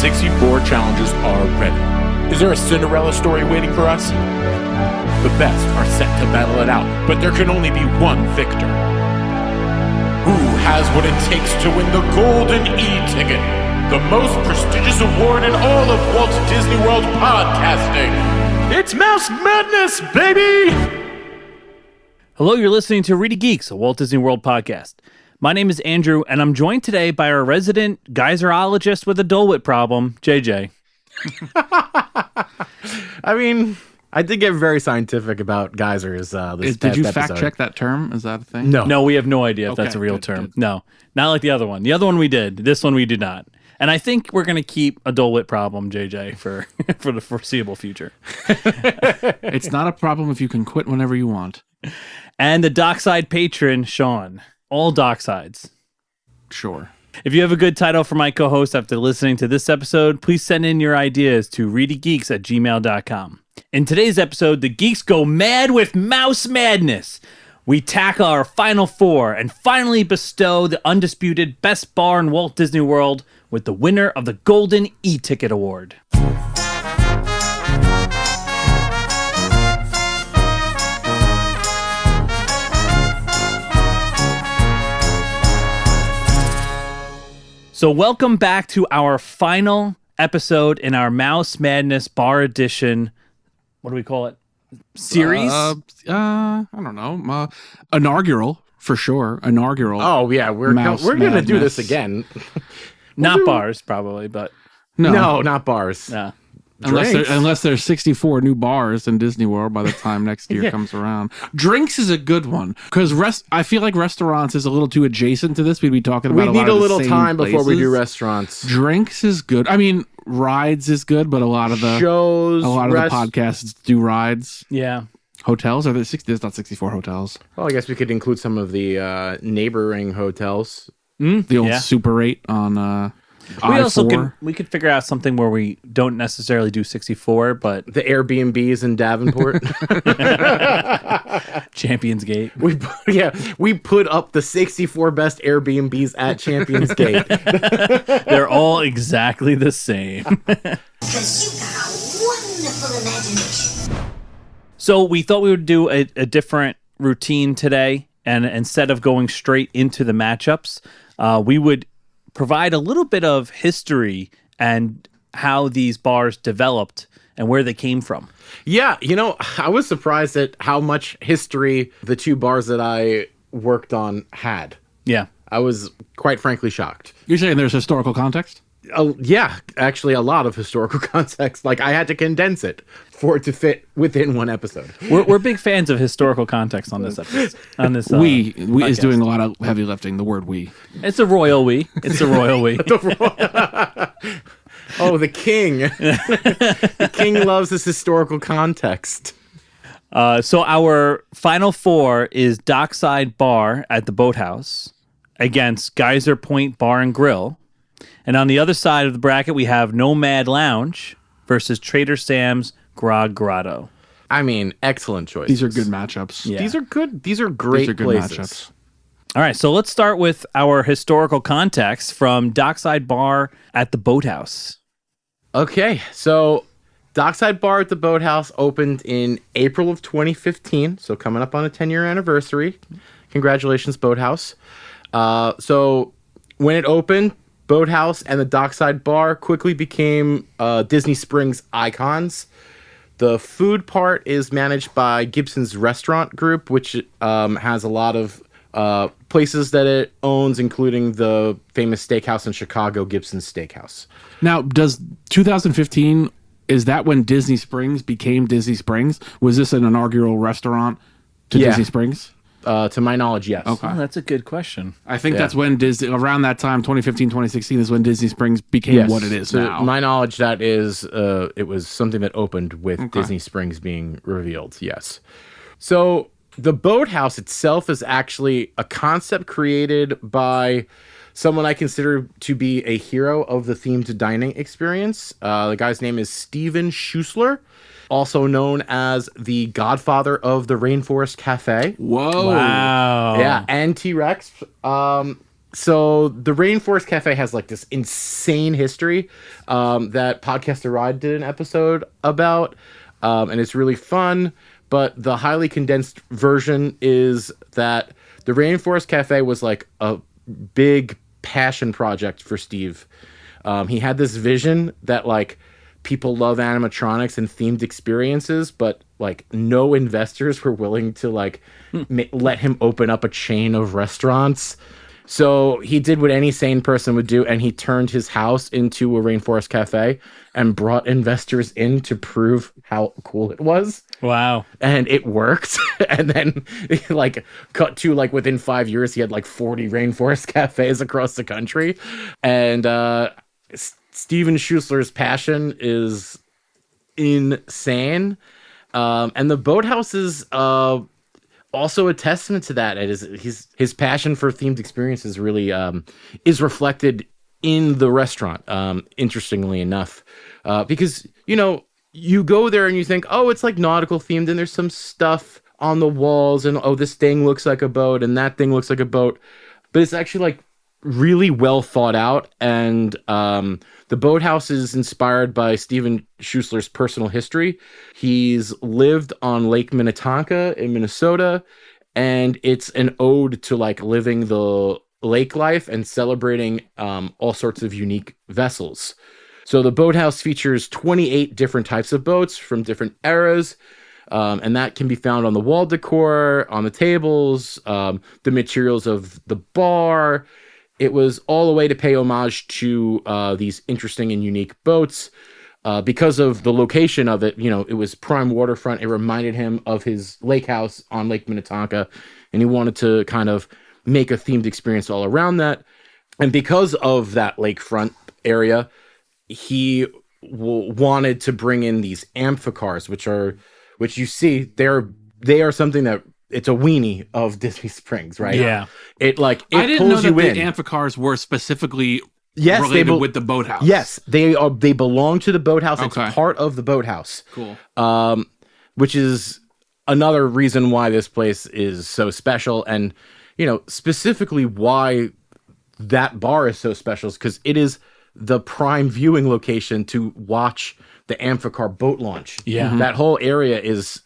64 challenges are ready. Is there a Cinderella story waiting for us? The best are set to battle it out, but there can only be one victor. Who has what it takes to win the Golden E-Ticket, the most prestigious award in all of Walt Disney World podcasting? It's Mouse Madness, baby! Hello, you're listening to ReedyGeeks, a Walt Disney World podcast. My name is Andrew, and I'm joined today by our resident geyserologist with a Dole Whip problem, JJ. I mean, I did get very scientific about geysers Did you fact check that term? Is that a thing? No, we have no idea if that's a real term. Good. No, not like the other one. The other one we did. This one we did not. And I think we're going to keep a Dole Whip problem, JJ, for the foreseeable future. It's not a problem if you can quit whenever you want. And the Dockside patron, Sean. All Docksides. Sure. If you have a good title for my co-host after listening to this episode, please send in your ideas to ReedyGeeks@gmail.com. In today's episode, the Geeks go mad with Mouse Madness. We tackle our final four and finally bestow the undisputed best bar in Walt Disney World with the winner of the Golden E-Ticket Award. So welcome back to our final episode in our Mouse Madness Bar Edition. What do we call it? Series? I don't know. Inaugural, for sure. Inaugural. Oh, yeah. We're going to do this again. Not bars, probably, but... No, not bars. Yeah. Unless there's 64 new bars in Disney World by the time next year comes around. Drinks is a good one because I feel like restaurants is a little too adjacent to this. We'd be talking about. We need a little time before we do restaurants. Drinks is good. I mean, rides is good, but a lot of the shows, the podcasts do rides. Yeah. Hotels there's not 64 hotels. Well, I guess we could include some of the neighboring hotels. The old Super 8 on. We also could figure out something where we don't necessarily do 64, but the Airbnbs in Davenport, Champions Gate. We put up the 64 best Airbnbs at Champions Gate. They're all exactly the same. Because you got a wonderful imagination. So we thought we would do a different routine today, and instead of going straight into the matchups, we would provide a little bit of history and how these bars developed and where they came from. Yeah, I was surprised at how much history the two bars that I worked on had. Yeah. I was quite frankly shocked. You're saying there's historical context? Yeah, actually a lot of historical context. Like I had to condense it for it to fit within one episode. We're big fans of historical context on this episode. We is doing a lot of heavy lifting. The word we. It's a royal we. It's a royal we. Oh, the king. The king loves this historical context. So our final four is Dockside Bar at the Boathouse against Geyser Point Bar and Grill. And on the other side of the bracket, we have Nomad Lounge versus Trader Sam's Grog Grotto. I mean, excellent choices. These are good matchups. Yeah. These are good. These are great good places. matchups. All right, so let's start with our historical context from Dockside Bar at the Boathouse. Okay, so Dockside Bar at the Boathouse opened in April of 2015, so coming up on a 10-year anniversary. Congratulations, Boathouse. So when it opened, Boathouse and the Dockside Bar quickly became Disney Springs icons. The food part is managed by Gibson's Restaurant Group, which has a lot of places that it owns, including the famous steakhouse in Chicago, Gibson's Steakhouse. Now, does 2015, is that when Disney Springs became Disney Springs? Was this an inaugural restaurant to Disney Springs? To my knowledge, yes. Okay. Oh, that's a good question. I think that's when Disney, around that time, 2015, 2016, is when Disney Springs became what it is now. To my knowledge, that is, it was something that opened with Disney Springs being revealed, yes. So the Boathouse itself is actually a concept created by someone I consider to be a hero of the themed dining experience. The guy's name is Steven Schuessler, also known as the godfather of the Rainforest Cafe. Whoa. Wow. Yeah, and T-Rex. So the Rainforest Cafe has like this insane history that Podcaster Rod did an episode about, and it's really fun. But the highly condensed version is that the Rainforest Cafe was like a big passion project for Steve. He had this vision that like people love animatronics and themed experiences, but like no investors were willing to like let him open up a chain of restaurants. So he did what any sane person would do, and he turned his house into a Rainforest Cafe and brought investors in to prove how cool it was. Wow. And it worked. And then like cut to like within 5 years, he had like 40 Rainforest Cafes across the country. And Steven Schussler's passion is insane. And the boathouse is also a testament to that. It is his passion for themed experiences really is reflected in the restaurant, interestingly enough, because you go there and you think, oh, it's like nautical themed, and there's some stuff on the walls, and oh, this thing looks like a boat and that thing looks like a boat, but it's actually like really well thought out. And the boathouse is inspired by Steven Schussler's personal history. He's lived on Lake Minnetonka in Minnesota, and it's an ode to like living the lake life and celebrating all sorts of unique vessels. So the boathouse features 28 different types of boats from different eras, and that can be found on the wall decor, on the tables, the materials of the bar. It was all a way to pay homage to these interesting and unique boats. Because of the location of it, it was prime waterfront. It reminded him of his lake house on Lake Minnetonka, and he wanted to kind of make a themed experience all around that. And because of that lakefront area, he wanted to bring in these amphicars, which you see, they are something that it's a weenie of Disney Springs, right? Yeah. I didn't know that the amphicars were specifically related with the boathouse. Yes, they belong to the boathouse. Okay. It's part of the boathouse. Cool. Which is another reason why this place is so special, and specifically why that bar is so special is because it is the prime viewing location to watch the amphicar boat launch. Yeah. Mm-hmm. That whole area is,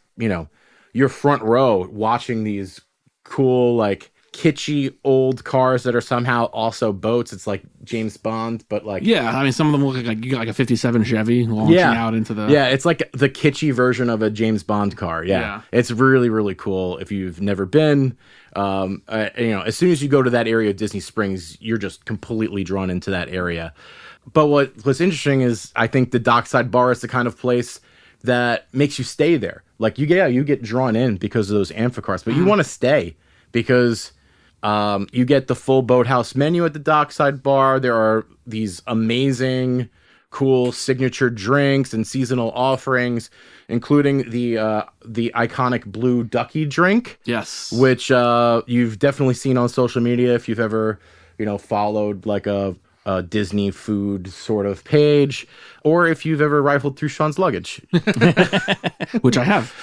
your front row watching these cool, like kitschy old cars that are somehow also boats. It's like James Bond, but like, yeah, I mean, some of them look like you got like a 57 Chevy launching out into the, it's like the kitschy version of a James Bond car. Yeah. It's really, really cool. If you've never been, as soon as you go to that area of Disney Springs, you're just completely drawn into that area. But what's interesting is I think the Dockside Bar is the kind of place that makes you stay there. Like you get drawn in because of those amphicars, but you want to stay because you get the full boathouse menu at the Dockside Bar. There are these amazing, cool signature drinks and seasonal offerings, including the iconic blue ducky drink. Yes, which you've definitely seen on social media if you've ever followed like a Disney food sort of page, or if you've ever rifled through Sean's luggage, which I have.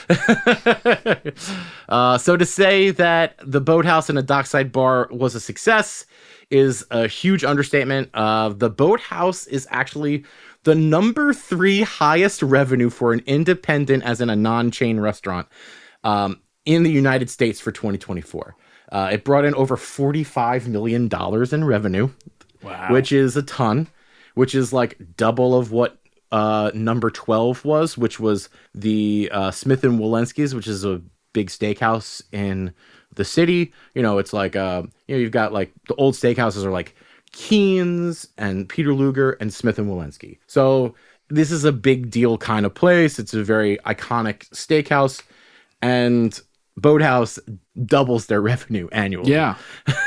So to say that the boathouse and a Dockside Bar was a success is a huge understatement. The boathouse is actually the number 3 highest revenue for an independent, as in a non-chain restaurant, in the United States for 2024. It brought in over $45 million in revenue. Wow. Which is a ton, which is like double of what number 12 was, which was the Smith & Wollensky's, which is a big steakhouse in the city. It's like, you've got like the old steakhouses are like Keen's and Peter Luger and Smith & Wollensky. So this is a big deal kind of place. It's a very iconic steakhouse, and Boathouse doubles their revenue annually. Yeah.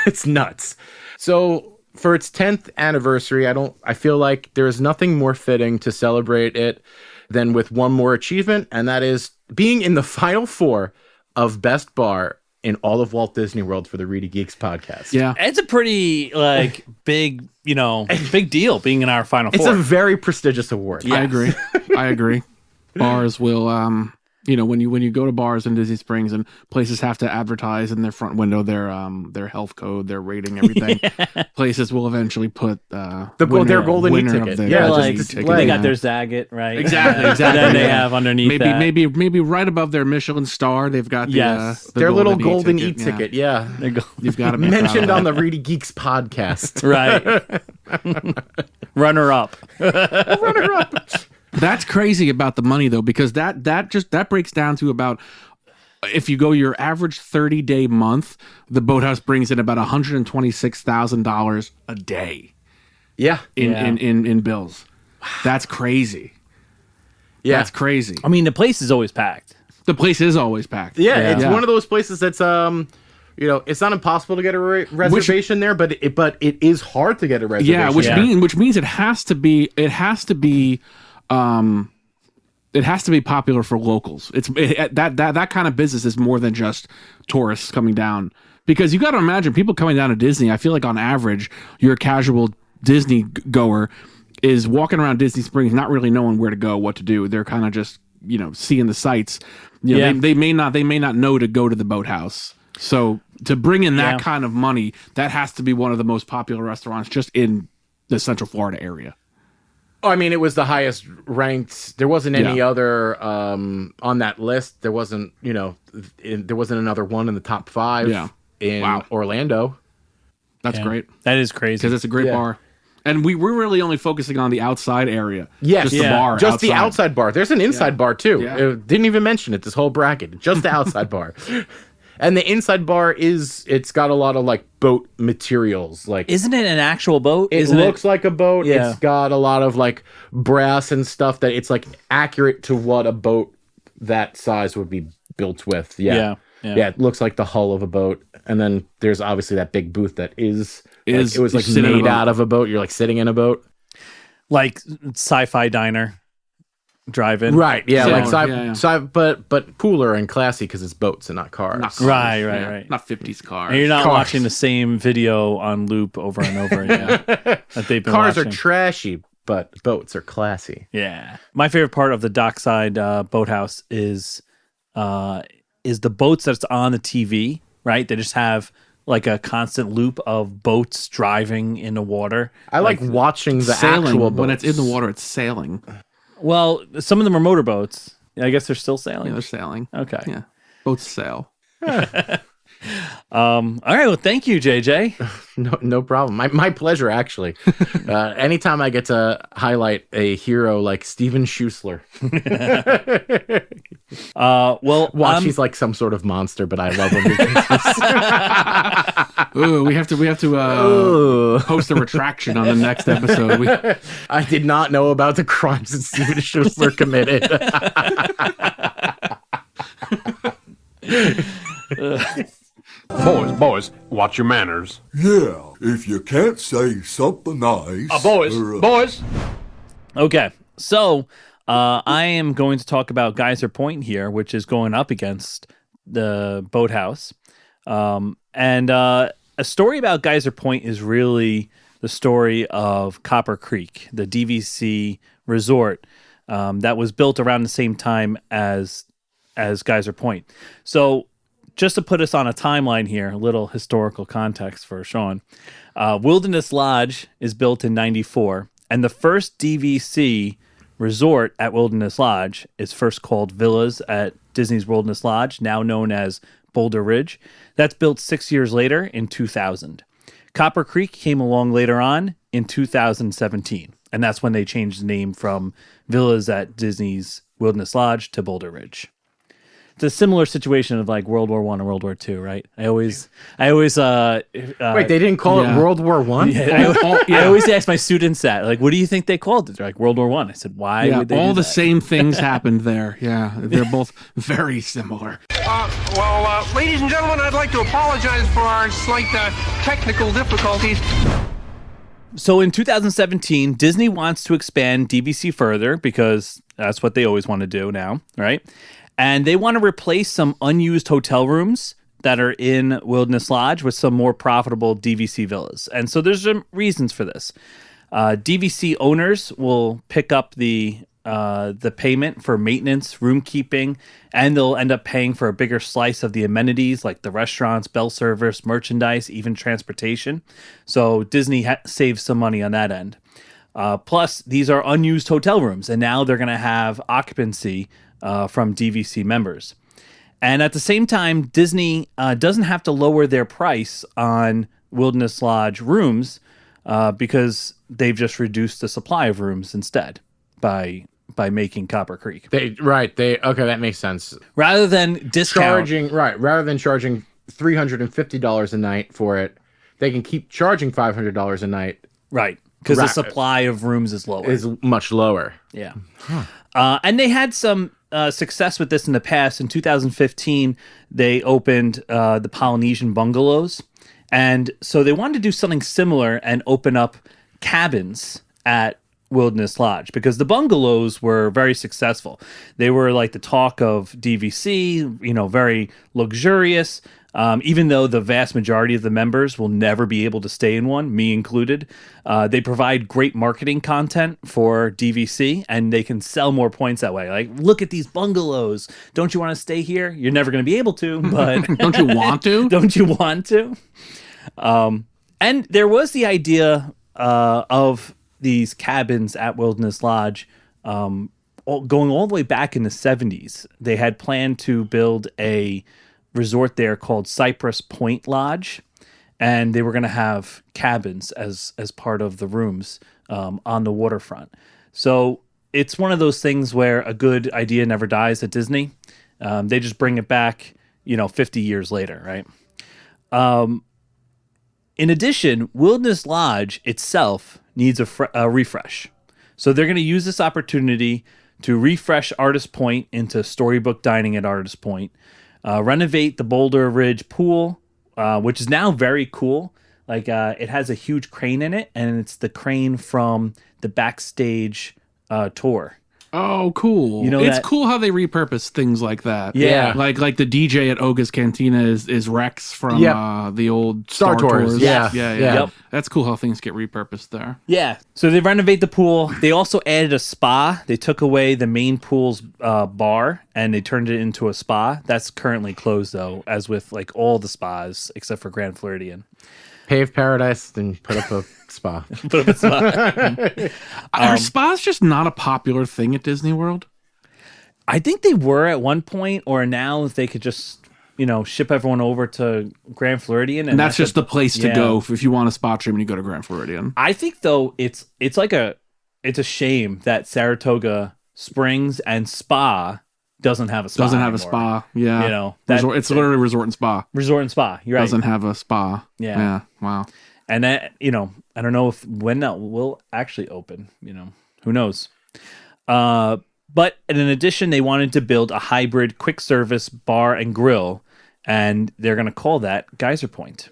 It's nuts. So for its 10th anniversary, I feel like there is nothing more fitting to celebrate it than with one more achievement, and that is being in the final 4 of Best Bar in all of Walt Disney World for the ReedyGeeks podcast. Yeah. It's a pretty big deal being in our final 4. It's a very prestigious award. Yes. I agree. Bars will You know, when you go to bars in Disney Springs and places have to advertise in their front window their health code, their rating, everything. Places will eventually put their golden e-ticket. They got their Zagat, right? Exactly. And then they have underneath maybe right above their Michelin star, they've got their little golden e-ticket. Yeah, you've got to be mentioned on the ReedyGeeks podcast. Right. Runner up. That's crazy about the money though, because that breaks down to about, if you go your average 30-day month, the boathouse brings in about $126,000 a day. Yeah. In bills. Wow. That's crazy. Yeah. That's crazy. I mean, the place is always packed. The place is always packed. Yeah. It's one of those places that's it's not impossible to get a reservation there, but it is hard to get a reservation. Yeah, which means it has to be popular for locals. That kind of business is more than just tourists coming down, because you got to imagine people coming down to Disney. I feel like on average, your casual Disney goer is walking around Disney Springs, not really knowing where to go, what to do. They're kind of just seeing the sights. They may not know to go to the boathouse. So to bring in that kind of money, that has to be one of the most popular restaurants just in the Central Florida area. Oh, I mean, it was the highest ranked. There wasn't any other on that list. There wasn't, there wasn't another one in the top 5 in Orlando. That's great. That is crazy. Because it's a great bar. And we're really only focusing on the outside area. Yes, just the bar. Just outside. the outside bar. There's an inside bar, too. Yeah. Didn't even mention it, this whole bracket. Just the outside bar. And the inside bar it's got a lot of like boat materials. Like, isn't it an actual boat? It looks like a boat. Yeah. It's got a lot of like brass and stuff that it's like accurate to what a boat that size would be built with. Yeah. It looks like the hull of a boat. And then there's obviously that big booth that is it was like made out of a boat. You're like sitting in a boat. Like sci-fi diner. Drive-in, right? Yeah, similar. But cooler and classy because it's boats and not cars. Right. Not 50s cars. And you're not watching the same video on loop over and over again that they've been Cars watching. are trashy, but boats are classy. Yeah, my favorite part of the dockside boathouse is the boats that's on the TV. Right, they just have like a constant loop of boats driving in the water. I like watching the sailing. Actual boats. When it's in the water, it's sailing. Well, some of them are motorboats. I guess they're still sailing. Yeah, they're sailing. Okay. Yeah. Boats sail. All right. Well, thank you, JJ. No problem. My pleasure, actually. Anytime I get to highlight a hero like Steven Schuessler. Watch, he's like some sort of monster, but I love him. Ooh, we have to post a retraction on the next episode. I did not know about the crimes that Steven Schuessler committed. Boys, watch your manners. Yeah, if you can't say something nice. Boys. Okay, so I am going to talk about Geyser Point here, which is going up against the boathouse. And a story about Geyser Point is really the story of Copper Creek, the DVC resort that was built around the same time as Geyser Point. So just to put us on a timeline here, a little historical context for Sean. Wilderness Lodge is built in 94, and the first DVC resort at Wilderness Lodge is first called Villas at Disney's Wilderness Lodge, now known as Boulder Ridge. That's built 6 years later in 2000. Copper Creek came along later on in 2017, and that's when they changed the name from Villas at Disney's Wilderness Lodge to Boulder Ridge. It's a similar situation of like World War I and World War II, right? I always wait, they didn't call it World War I? I always ask my students that, like, what do you think they called it? They're like, World War I. I said, why would they all do the that? same things happened there. Yeah, they're both very similar. Ladies and gentlemen, I'd like to apologize for our slight technical difficulties. So in 2017, Disney wants to expand DVC further because that's what they always want to do now, right? And they want to replace some unused hotel rooms that are in Wilderness Lodge with some more profitable DVC villas. And so there's some reasons for this. DVC owners will pick up the the payment for maintenance, room keeping, and they'll end up paying for a bigger slice of the amenities like the restaurants, bell service, merchandise, even transportation. So Disney saves some money on that end. Plus, these are unused hotel rooms, and now they're going to have occupancy from DVC members. And at the same time, Disney doesn't have to lower their price on Wilderness Lodge rooms because they've just reduced the supply of rooms instead by making Copper Creek. Okay, that makes sense. Rather than discount, rather than charging $350 a night for it, they can keep charging $500 a night. Right, because the supply of rooms is lower. Is much lower. Yeah. And they had some success with this in the past. In 2015, they opened the Polynesian bungalows. And so they wanted to do something similar and open up cabins at Wilderness Lodge because the bungalows were very successful. They were like the talk of DVC, very luxurious. Even though the vast majority of the members will never be able to stay in one, me included, they provide great marketing content for DVC and they can sell more points that way. Like, look at these bungalows. Don't you want to stay here? You're never going to be able to, but don't you want to? Don't you want to? And there was the idea of these cabins at Wilderness Lodge going all the way back in the 70s. They had planned to build a resort there called Cypress Point Lodge, and they were going to have cabins as part of the rooms on the waterfront. So it's one of those things where a good idea never dies at Disney. They just bring it back, 50 years later, right? In addition, Wilderness Lodge itself needs a refresh. So they're going to use this opportunity to refresh Artist Point into storybook dining at Artist Point, renovate the Boulder Ridge pool, which is now very cool. Like it has a huge crane in it, and it's the crane from the backstage tour. Oh, cool! It's cool how they repurpose things like that. Yeah, like the DJ at Oga's Cantina is Rex from the old Star Tours. Yeah. Yep. That's cool how things get repurposed there. Yeah. So they renovate the pool. They also added a spa. They took away the main pool's bar and they turned it into a spa. That's currently closed though, as with like all the spas except for Grand Floridian. Pave Paradise, then put up a spa. Are spas just not a popular thing at Disney World? I think they were at one point, or now if they could just, ship everyone over to Grand Floridian. And that's just the place to go if you want a spa treatment. You go to Grand Floridian. I think though it's a shame that Saratoga Springs and Spa doesn't have a spa. Doesn't have anymore. a spa. Yeah. It's literally resort and spa. Resort and spa. You're right. Doesn't have a spa. Yeah. Wow. And that, I don't know when that will actually open, who knows? But in addition, they wanted to build a hybrid quick service bar and grill, and they're going to call that Geyser Point.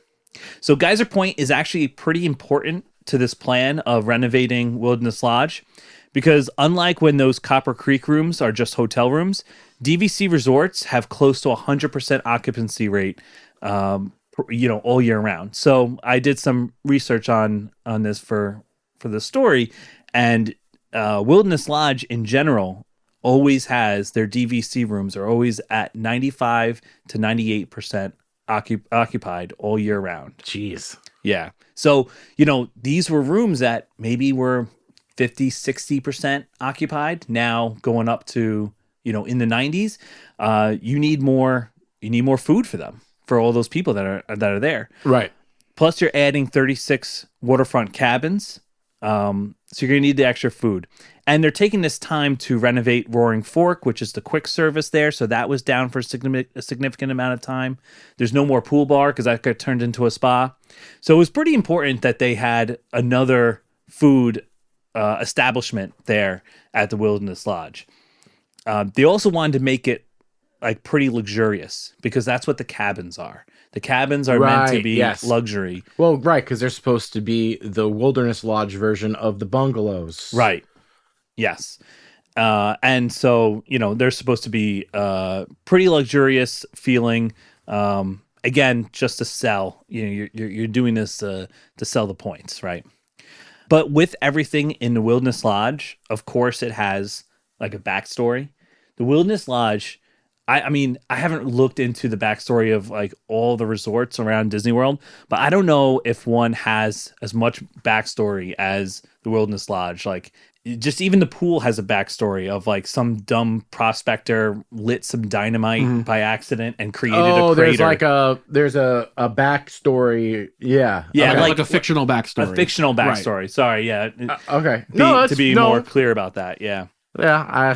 So Geyser Point is actually pretty important to this plan of renovating Wilderness Lodge, because unlike when those Copper Creek rooms are just hotel rooms, DVC resorts have close to 100% occupancy rate, all year round. So I did some research on this for the story, and Wilderness Lodge in general always has their DVC rooms are always at 95 to 98% occupied all year round. Jeez. Yeah. So, these were rooms that maybe were 50, 60% occupied, now going up to, in the 90s. You need more food for them, for all those people that are there. Right. Plus you're adding 36 waterfront cabins. So you're going to need the extra food. And they're taking this time to renovate Roaring Fork, which is the quick service there. So that was down for a significant amount of time. There's no more pool bar because that got turned into a spa. So it was pretty important that they had another food establishment there at the Wilderness Lodge. They also wanted to make it like pretty luxurious because that's what the cabins are. The cabins are meant to be luxury. Well, right, because they're supposed to be the Wilderness Lodge version of the bungalows. Right. Yes. And so, they're supposed to be pretty luxurious feeling. Again, just to sell. You're doing this to sell the points, right? But with everything in the Wilderness Lodge, of course, it has like a backstory. The Wilderness Lodge, I mean, I haven't looked into the backstory of like all the resorts around Disney World, but I don't know if one has as much backstory as the Wilderness Lodge. Like, just even the pool has a backstory of like some dumb prospector lit some dynamite by accident and created a crater. there's a backstory. Yeah. Yeah, Okay. Like a fictional backstory. A fictional backstory. Right. Sorry, yeah. Okay. To be more clear about that, yeah. Yeah,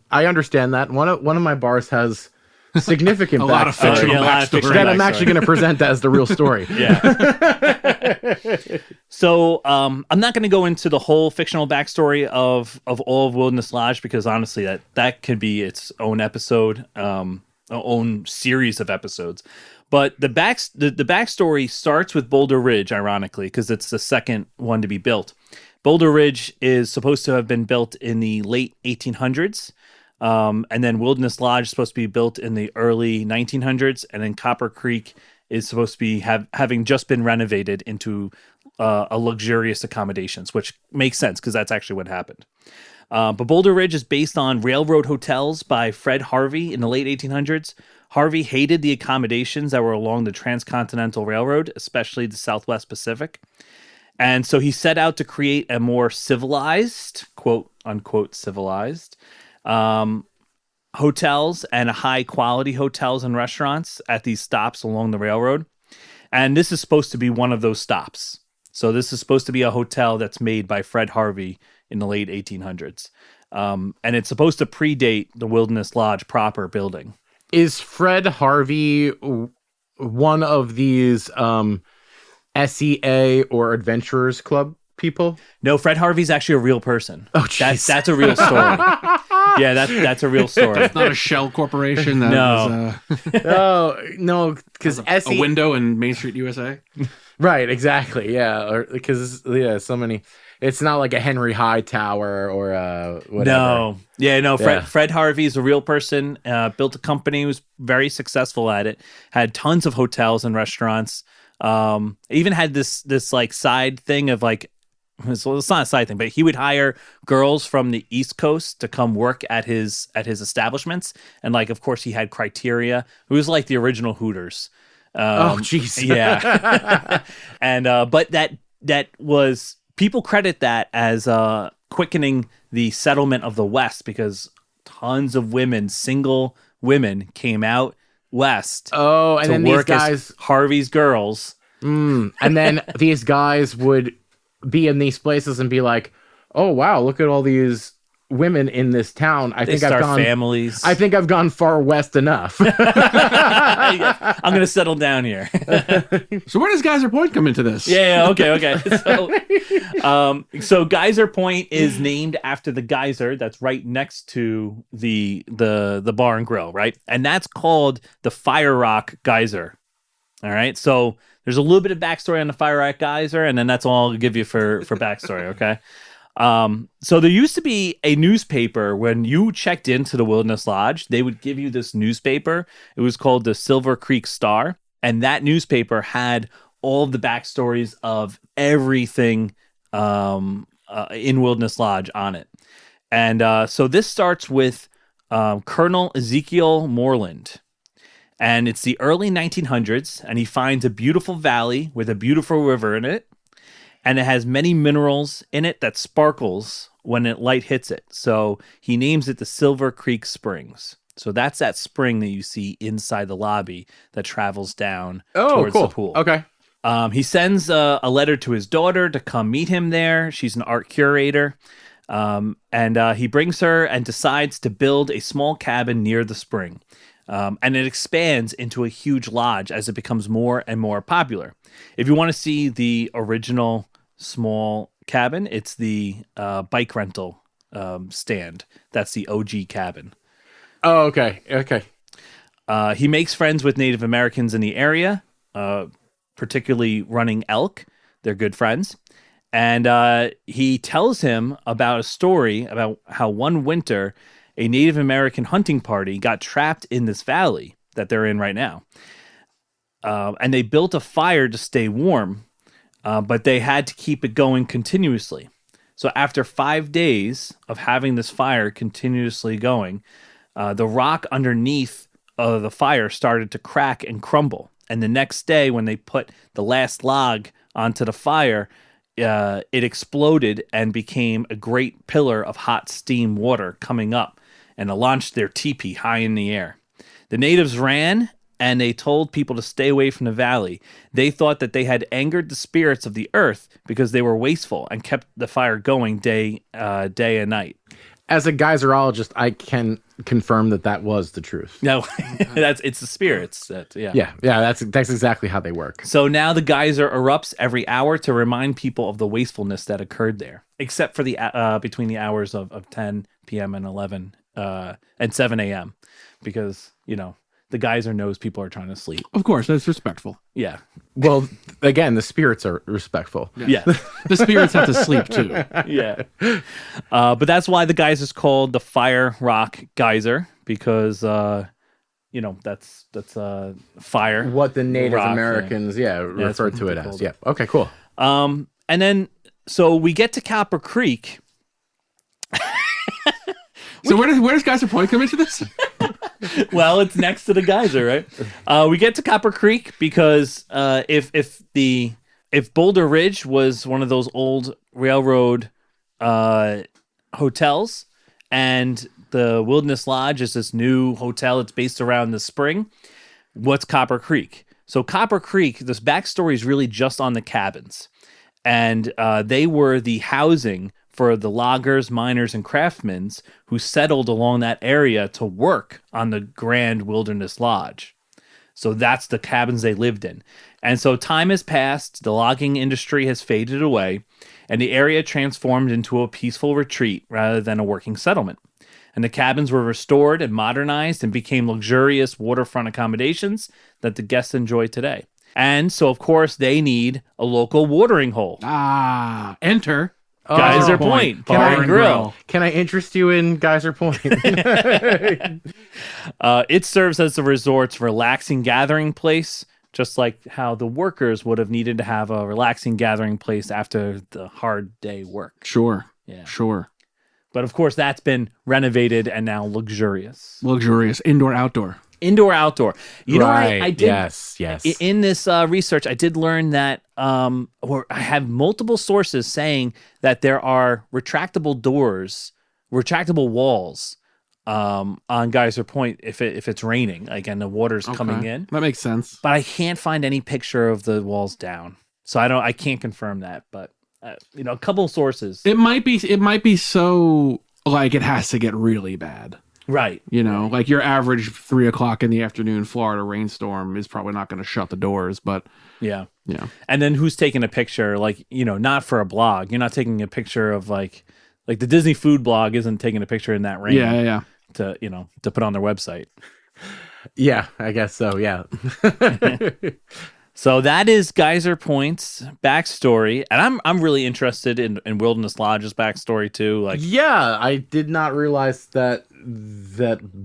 I understand that. One of my bars has significant A lot of backstory fictional a lot of backstory. fictional that I'm backstory. actually going to present as the real story. Yeah. So I'm not going to go into the whole fictional backstory of all of Wilderness Lodge because honestly, that could be its own episode, own series of episodes. But the backstory starts with Boulder Ridge, ironically, because it's the second one to be built. Boulder Ridge is supposed to have been built in the late 1800s. And then Wilderness Lodge is supposed to be built in the early 1900s. And then Copper Creek is supposed to be having just been renovated into a luxurious accommodations, which makes sense because that's actually what happened. But Boulder Ridge is based on railroad hotels by Fred Harvey in the late 1800s. Harvey hated the accommodations that were along the Transcontinental Railroad, especially the Southwest Pacific. And so he set out to create a more civilized, quote unquote, civilized hotels and a high quality hotels and restaurants at these stops along the railroad. And this is supposed to be one of those stops. So this is supposed to be a hotel that's made by Fred Harvey in the late 1800s. And it's supposed to predate the Wilderness Lodge proper building. Is Fred Harvey one of these SEA or Adventurers Club people? No, Fred Harvey's actually a real person. Oh, jeez. That's a real story. Yeah, that's a real story. It's not a shell corporation. That No. Oh, no, because a window in Main Street, USA. Right, exactly. Yeah, or because so many. It's not like a Henry Hightower or whatever. No. Yeah, no. Yeah. Fred Harvey is a real person. Built a company, was very successful at it. Had tons of hotels and restaurants. Even had this like side thing of like, so it's not a side thing, but he would hire girls from the East Coast to come work at his establishments, and like, of course, he had criteria. It was like the original Hooters. Oh, jeez. Yeah. And but that was, people credit that as quickening the settlement of the West because tons of women, single women, came out west. Oh, and to then work these guys, as Harvey's girls. and then these guys would be in these places and be like, "Oh wow, look at all these women in this town. They start families. I think I've gone far west enough." I'm gonna settle down here. So where does Geyser Point come into this? Yeah. Okay. So Geyser Point is named after the geyser that's right next to the bar and grill, right? And that's called the Fire Rock Geyser. All right. So there's a little bit of backstory on the Fire Rock Geyser, and then that's all I'll give you for backstory. Okay. So there used to be a newspaper when you checked into the Wilderness Lodge. They would give you this newspaper. It was called the Silver Creek Star, and that newspaper had all of the backstories of everything in Wilderness Lodge on it. And so this starts with Colonel Ezekiel Moreland. And it's the early 1900s, and he finds a beautiful valley with a beautiful river in it. And it has many minerals in it that sparkles when light hits it. So he names it the Silver Creek Springs. So that's that spring that you see inside the lobby that travels down towards the pool. Okay. He sends a letter to his daughter to come meet him there. She's an art curator. And he brings her and decides to build a small cabin near the spring. And it expands into a huge lodge as it becomes more and more popular. If you want to see the original small cabin, it's the bike rental stand. That's the OG cabin. Oh, okay. Okay. He makes friends with Native Americans in the area, particularly running elk. They're good friends. And he tells him about a story about how one winter a Native American hunting party got trapped in this valley that they're in right now. And they built a fire to stay warm, but they had to keep it going continuously. So after 5 days of having this fire continuously going, the rock underneath the fire started to crack and crumble. And the next day, when they put the last log onto the fire, it exploded and became a great pillar of hot steam water coming up, and it launched their teepee high in the air. The natives ran, and they told people to stay away from the valley. They thought that they had angered the spirits of the earth because they were wasteful and kept the fire going day and night. As a geyserologist, I can confirm that was the truth. No, it's the spirits. That's exactly how they work. So now the geyser erupts every hour to remind people of the wastefulness that occurred there, except for the between the hours of 10 p.m. and 11 and 7 a.m. because, the geyser knows people are trying to sleep. Of course, that's respectful. Yeah. Well, again, the spirits are respectful. Yeah. The spirits have to sleep too. Yeah. But that's why the geyser is called the Fire Rock Geyser, because that's fire. What the Native rock, Americans referred to it as. called Yeah. Okay, cool. And then so we get to Copper Creek. So where does Geyser Point come into this? Well, it's next to the geyser, right? We get to Copper Creek because if Boulder Ridge was one of those old railroad hotels, and the Wilderness Lodge is this new hotel, it's based around the spring. What's Copper Creek? So Copper Creek, this backstory is really just on the cabins, and they were the housing for the loggers, miners, and craftsmen who settled along that area to work on the Grand Wilderness Lodge. So that's the cabins they lived in. And so time has passed, the logging industry has faded away, and the area transformed into a peaceful retreat rather than a working settlement. And the cabins were restored and modernized and became luxurious waterfront accommodations that the guests enjoy today. And so, of course, they need a local watering hole. Enter Geyser Point Bar and Grill. Can I interest you in Geyser Point? It serves as the resort's relaxing gathering place, just like how the workers would have needed to have a relaxing gathering place after the hard day work. Sure. Yeah. Sure. But of course, that's been renovated and now luxurious. Luxurious. Indoor, outdoor. Indoor, outdoor. You know what I did? Yes. In this research, I did learn that, or I have multiple sources saying that there are retractable doors, retractable walls on Geyser Point if it's raining, like, and the water's coming in. That makes sense. But I can't find any picture of the walls down, so I can't confirm that. But a couple sources. It might be so like it has to get really bad. Right. Like your average 3:00 in the afternoon Florida rainstorm is probably not going to shut the doors, but yeah. And then who's taking a picture? Like, not for a blog. You're not taking a picture of like the Disney food blog isn't taking a picture in that rain. Yeah. To put on their website. Yeah, I guess so. Yeah. So that is Geyser Point's backstory, and I'm really interested in Wilderness Lodge's backstory too. Like, yeah, I did not realize that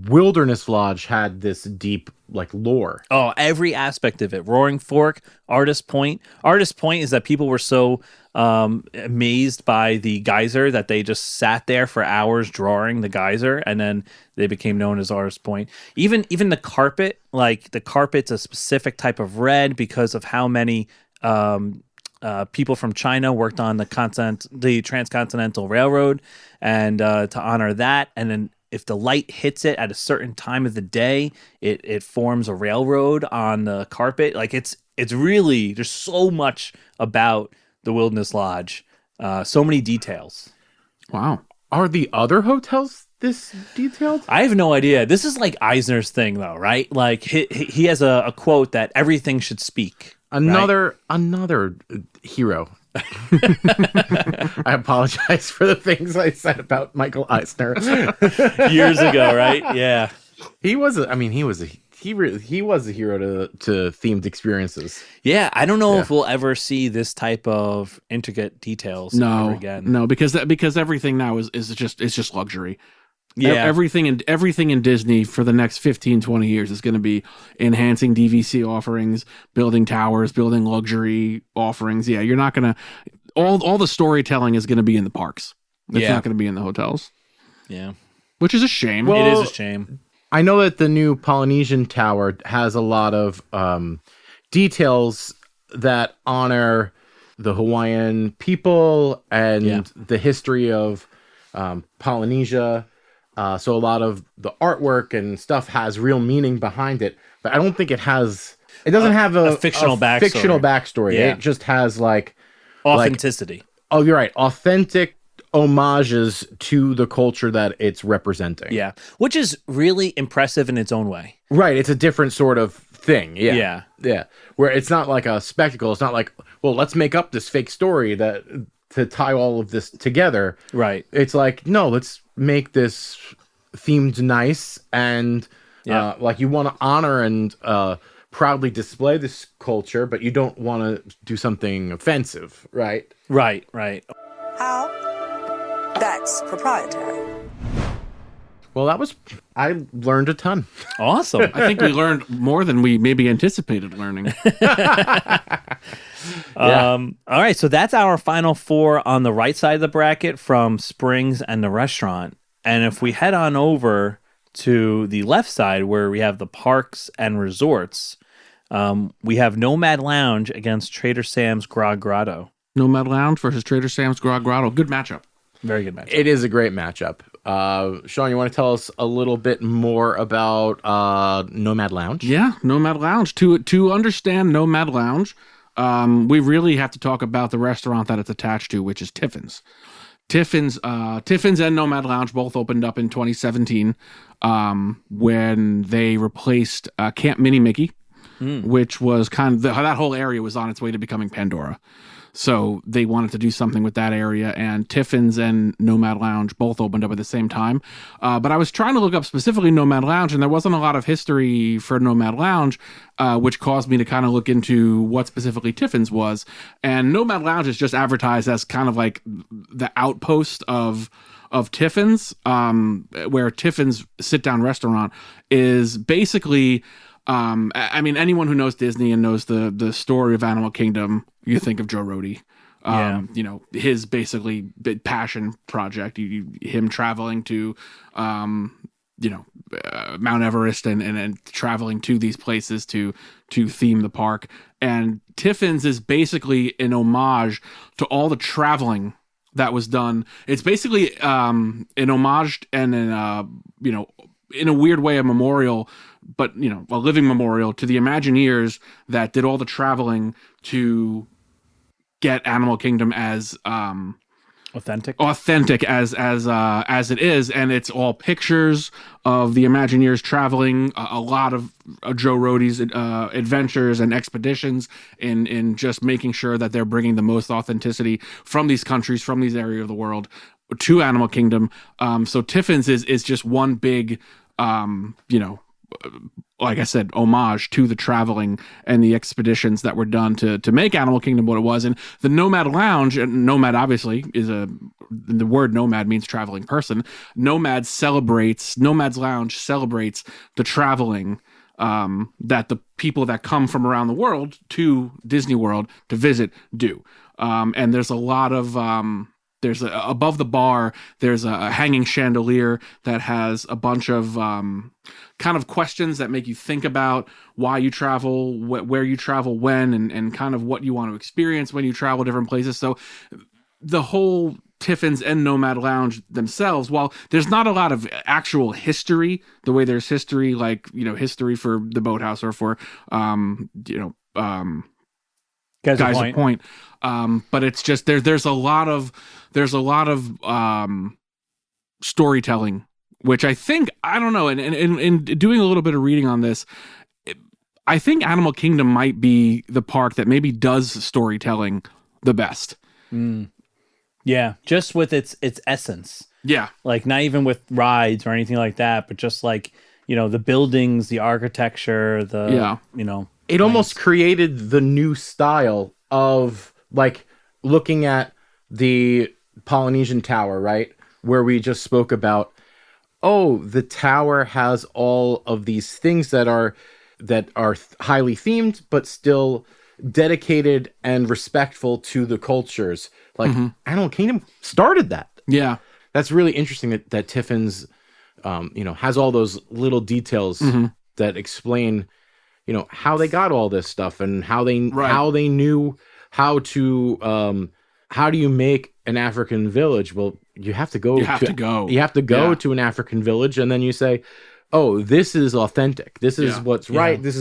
Wilderness Lodge had this deep lore. Oh, every aspect of it. Roaring Fork, Artist Point. Artist Point is that people were so amazed by the geyser that they just sat there for hours drawing the geyser, and then they became known as Artist Point. Even the carpet, like the carpet's a specific type of red because of how many people from China worked on the Transcontinental Railroad, and to honor that, and then if the light hits it at a certain time of the day, it forms a railroad on the carpet. Like it's really, there's so much about the Wilderness Lodge, so many details. Wow. Are the other hotels this detailed? I have no idea. This is like Eisner's thing, though, right? Like he has a quote that everything should speak. Another hero. I apologize for the things I said about Michael Eisner years ago, right? Yeah, he was a hero to themed experiences. Yeah, I don't know if we'll ever see this type of intricate details ever again. No, because everything now is just luxury. Yeah, everything in Disney for the next 15-20 years is going to be enhancing DVC offerings, building towers, building luxury offerings. Yeah, you're not going to. all the storytelling is going to be in the parks. It's Yeah. not going to be in the hotels, Yeah. which is a shame. Well, It is a shame. I know that the new Polynesian Tower has a lot of details that honor the Hawaiian people and the history of Polynesia. So a lot of the artwork and stuff has real meaning behind it, but I don't think it doesn't have a fictional backstory. Fictional backstory. Yeah. It just has Authenticity. oh, you're right, authentic homages to the culture that it's representing. Yeah. Which is really impressive in its own way. Right. It's a different sort of thing. Yeah. Yeah. Yeah. Where it's not like a spectacle. It's not like, well, let's make up this fake story to tie all of this together. Right. It's like, no, let's make this themed nice and like you want to honor and proudly display this culture, but you don't want to do something offensive, right? Right. Right. How? That's proprietary. Well, I learned a ton. Awesome. I think we learned more than we maybe anticipated learning. All right, so that's our final four on the right side of the bracket from Springs and the restaurant. And if we head on over to the left side where we have the parks and resorts, we have Nomad Lounge against Trader Sam's Grog Grotto. Nomad Lounge versus Trader Sam's Grog Grotto. Good matchup. Very good match. It is a great matchup. Sean, you want to tell us a little bit more about Nomad Lounge? Yeah, Nomad Lounge. To understand Nomad Lounge, we really have to talk about the restaurant that it's attached to, which is Tiffin's. Tiffin's and Nomad Lounge both opened up in 2017 when they replaced Camp Mini Mickey, which was kind of that whole area was on its way to becoming Pandora. So they wanted to do something with that area, and Tiffin's and Nomad Lounge both opened up at the same time. But I was trying to look up specifically Nomad Lounge, and there wasn't a lot of history for Nomad Lounge, which caused me to kind of look into what specifically Tiffin's was. And Nomad Lounge is just advertised as kind of like the outpost of Tiffin's, where Tiffin's sit-down restaurant is basically... I mean, anyone who knows Disney and knows the story of Animal Kingdom, you think of Joe Rohde. You know, his basically big passion project, him traveling to, Mount Everest and traveling to these places to theme the park. And Tiffin's is basically an homage to all the traveling that was done. It's basically an homage and in a weird way, a memorial, but a living memorial to the Imagineers that did all the traveling to get Animal Kingdom as Authentic as it is, and it's all pictures of the Imagineers traveling, a lot of Joe Rohde's adventures and expeditions in just making sure that they're bringing the most authenticity from these countries, from these areas of the world to Animal Kingdom. So Tiffin's is just one big, like I said, homage to the traveling and the expeditions that were done to make Animal Kingdom what it was. And the Nomad Lounge, and Nomad obviously the word nomad means traveling person. Nomad Nomad's Lounge celebrates the traveling that the people that come from around the world to Disney World to visit do. And there's a lot of... above the bar, there's a hanging chandelier that has a bunch of kind of questions that make you think about why you travel, where you travel, when, and kind of what you want to experience when you travel different places. So the whole Tiffin's and Nomad Lounge themselves, while there's not a lot of actual history, the way there's history, like, history for the Boathouse or for, Geyser Point. But it's just there's a lot of storytelling, which I think, I don't know, and doing a little bit of reading on this, I think Animal Kingdom might be the park that maybe does storytelling the best. Yeah, just with its essence. Yeah. Like not even with rides or anything like that, but just like, the buildings, the architecture, It almost created the new style of like looking at the Polynesian Tower, right? Where we just spoke about, the tower has all of these things that are highly themed, but still dedicated and respectful to the cultures. Like Animal Kingdom started that. Yeah. That's really interesting that Tiffin's, has all those little details that explain, how they got all this stuff and how they knew how to, how do you make an African village? Well, you have to go. You have to go to an African village, and then you say, "Oh, this is authentic. This is what's right. This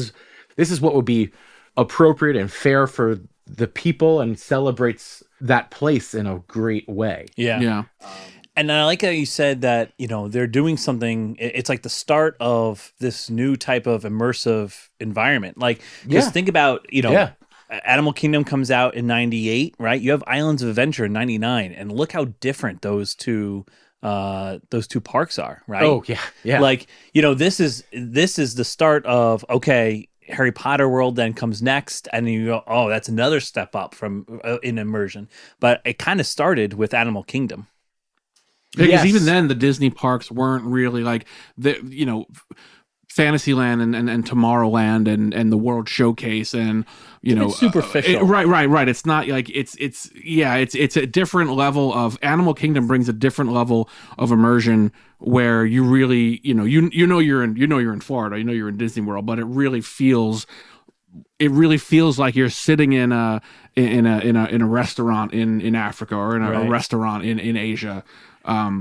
is what would be appropriate and fair for the people, and celebrates that place in a great way." Yeah. And I like how you said that, they're doing something. It's like the start of this new type of immersive environment. Like, just think about, Animal Kingdom comes out in 98, right? You have Islands of Adventure in 99, and look how different those two parks are, right? Oh, yeah. Like, this is the start of, okay, Harry Potter World then comes next, and you go, oh, that's another step up from in immersion. But it kind of started with Animal Kingdom. Because even then, the Disney parks weren't really like Fantasyland and Tomorrowland and the World Showcase and it's superficial. Right. It's not like it's a different level of Animal Kingdom brings a different level of immersion where you really you're in Florida, you're in Disney World, but it really feels like you're sitting in a restaurant in Africa or in a restaurant in Asia.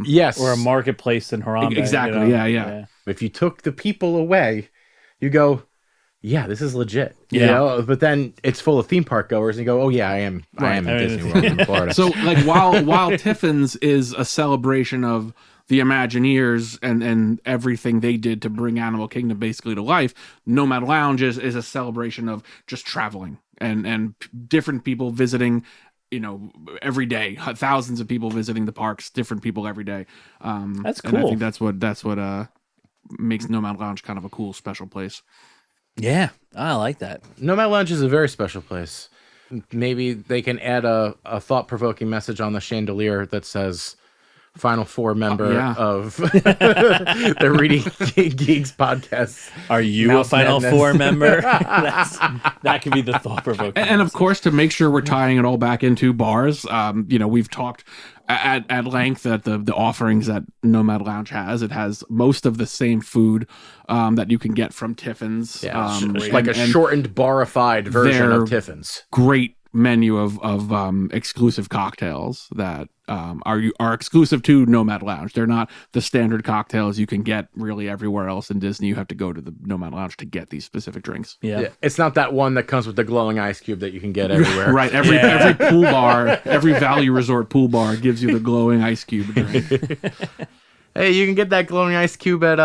Yes. Or a marketplace in Harambe. Exactly. Yeah. If you took the people away, you go, yeah, this is legit. You know? But then it's full of theme park goers, and you go, oh yeah, I am in Disney World in Florida. So like while Tiffin's is a celebration of the Imagineers and everything they did to bring Animal Kingdom basically to life, Nomad Lounge is a celebration of just traveling and different people visiting every day, thousands of people visiting the parks, different people every day. That's cool. And I think that's what makes Nomad Lounge kind of a cool, special place. Yeah, I like that. Nomad Lounge is a very special place. Maybe they can add a thought-provoking message on the chandelier that says Final Four member of the ReedyGeeks podcast. Are you a Final Four member? That could be the thought-provoking. And of course, to make sure we're tying it all back into bars, we've talked at length that the offerings that Nomad Lounge has. It has most of the same food that you can get from Tiffin's. Yeah, like a shortened, barified version of Tiffin's. Great menu of exclusive cocktails that are exclusive to Nomad Lounge. They're not the standard cocktails you can get really everywhere else in Disney. You have to go to the Nomad Lounge to get these specific drinks. Yeah. It's not that one that comes with the glowing ice cube that you can get everywhere. Right. Every pool bar, every Value Resort pool bar gives you the glowing ice cube drink. Hey, you can get that glowing ice cube at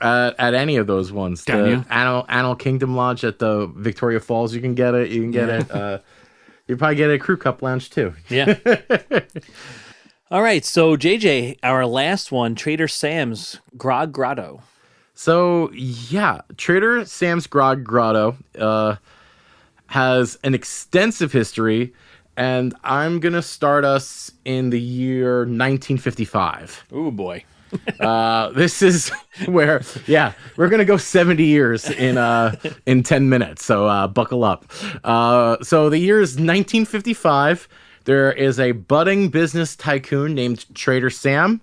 any of those ones. Can you? Animal Kingdom Lodge at the Victoria Falls, you can get it. You can get it. You probably get it at Crew Cup Lounge too. Yeah. All right. So JJ, our last one, Trader Sam's Grog Grotto. So yeah, Trader Sam's Grog Grotto has an extensive history, and I'm gonna start us in the year 1955. Oh boy. This is where, we're gonna go 70 years in 10 minutes. So buckle up. So the year is 1955. There is a budding business tycoon named Trader Sam,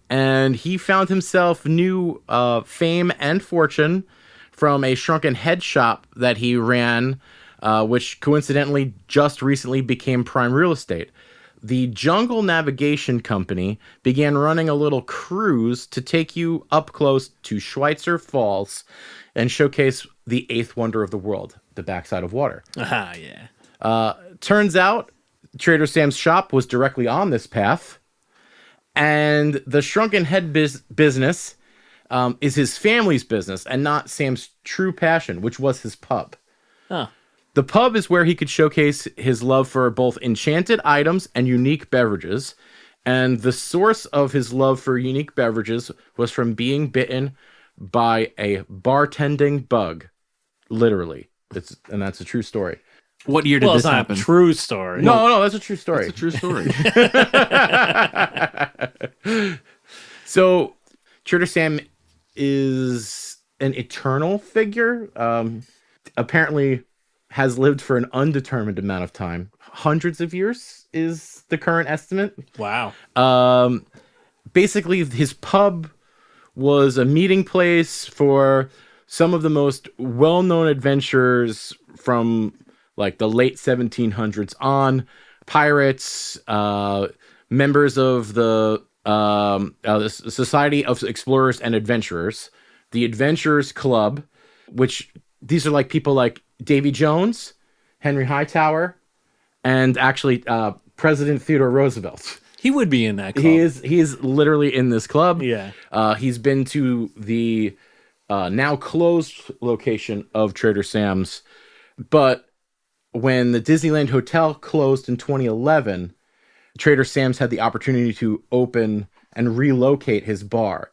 and he found himself new fame and fortune from a shrunken head shop that he ran, which coincidentally just recently became prime real estate. The Jungle Navigation Company began running a little cruise to take you up close to Schweitzer Falls and showcase the eighth wonder of the world, the backside of water. Turns out Trader Sam's shop was directly on this path, and the shrunken head business is his family's business and not Sam's true passion, which was his pub. Huh. The pub is where he could showcase his love for both enchanted items and unique beverages. And the source of his love for unique beverages was from being bitten by a bartending bug. Literally. And that's a true story. What year did this happen? Not a true story. No, that's a true story. That's a true story. So, Trader Sam is an eternal figure. Apparently, has lived for an undetermined amount of time. Hundreds of years is the current estimate. Wow. Basically, his pub was a meeting place for some of the most well-known adventurers from like the late 1700s on. Pirates, members of the Society of Explorers and Adventurers, the Adventurers Club, which these are like people like Davy Jones, Henry Hightower, and actually President Theodore Roosevelt. He would be in that club. He is literally in this club. Yeah. He's been to the now closed location of Trader Sam's, but when the Disneyland Hotel closed in 2011, Trader Sam's had the opportunity to open and relocate his bar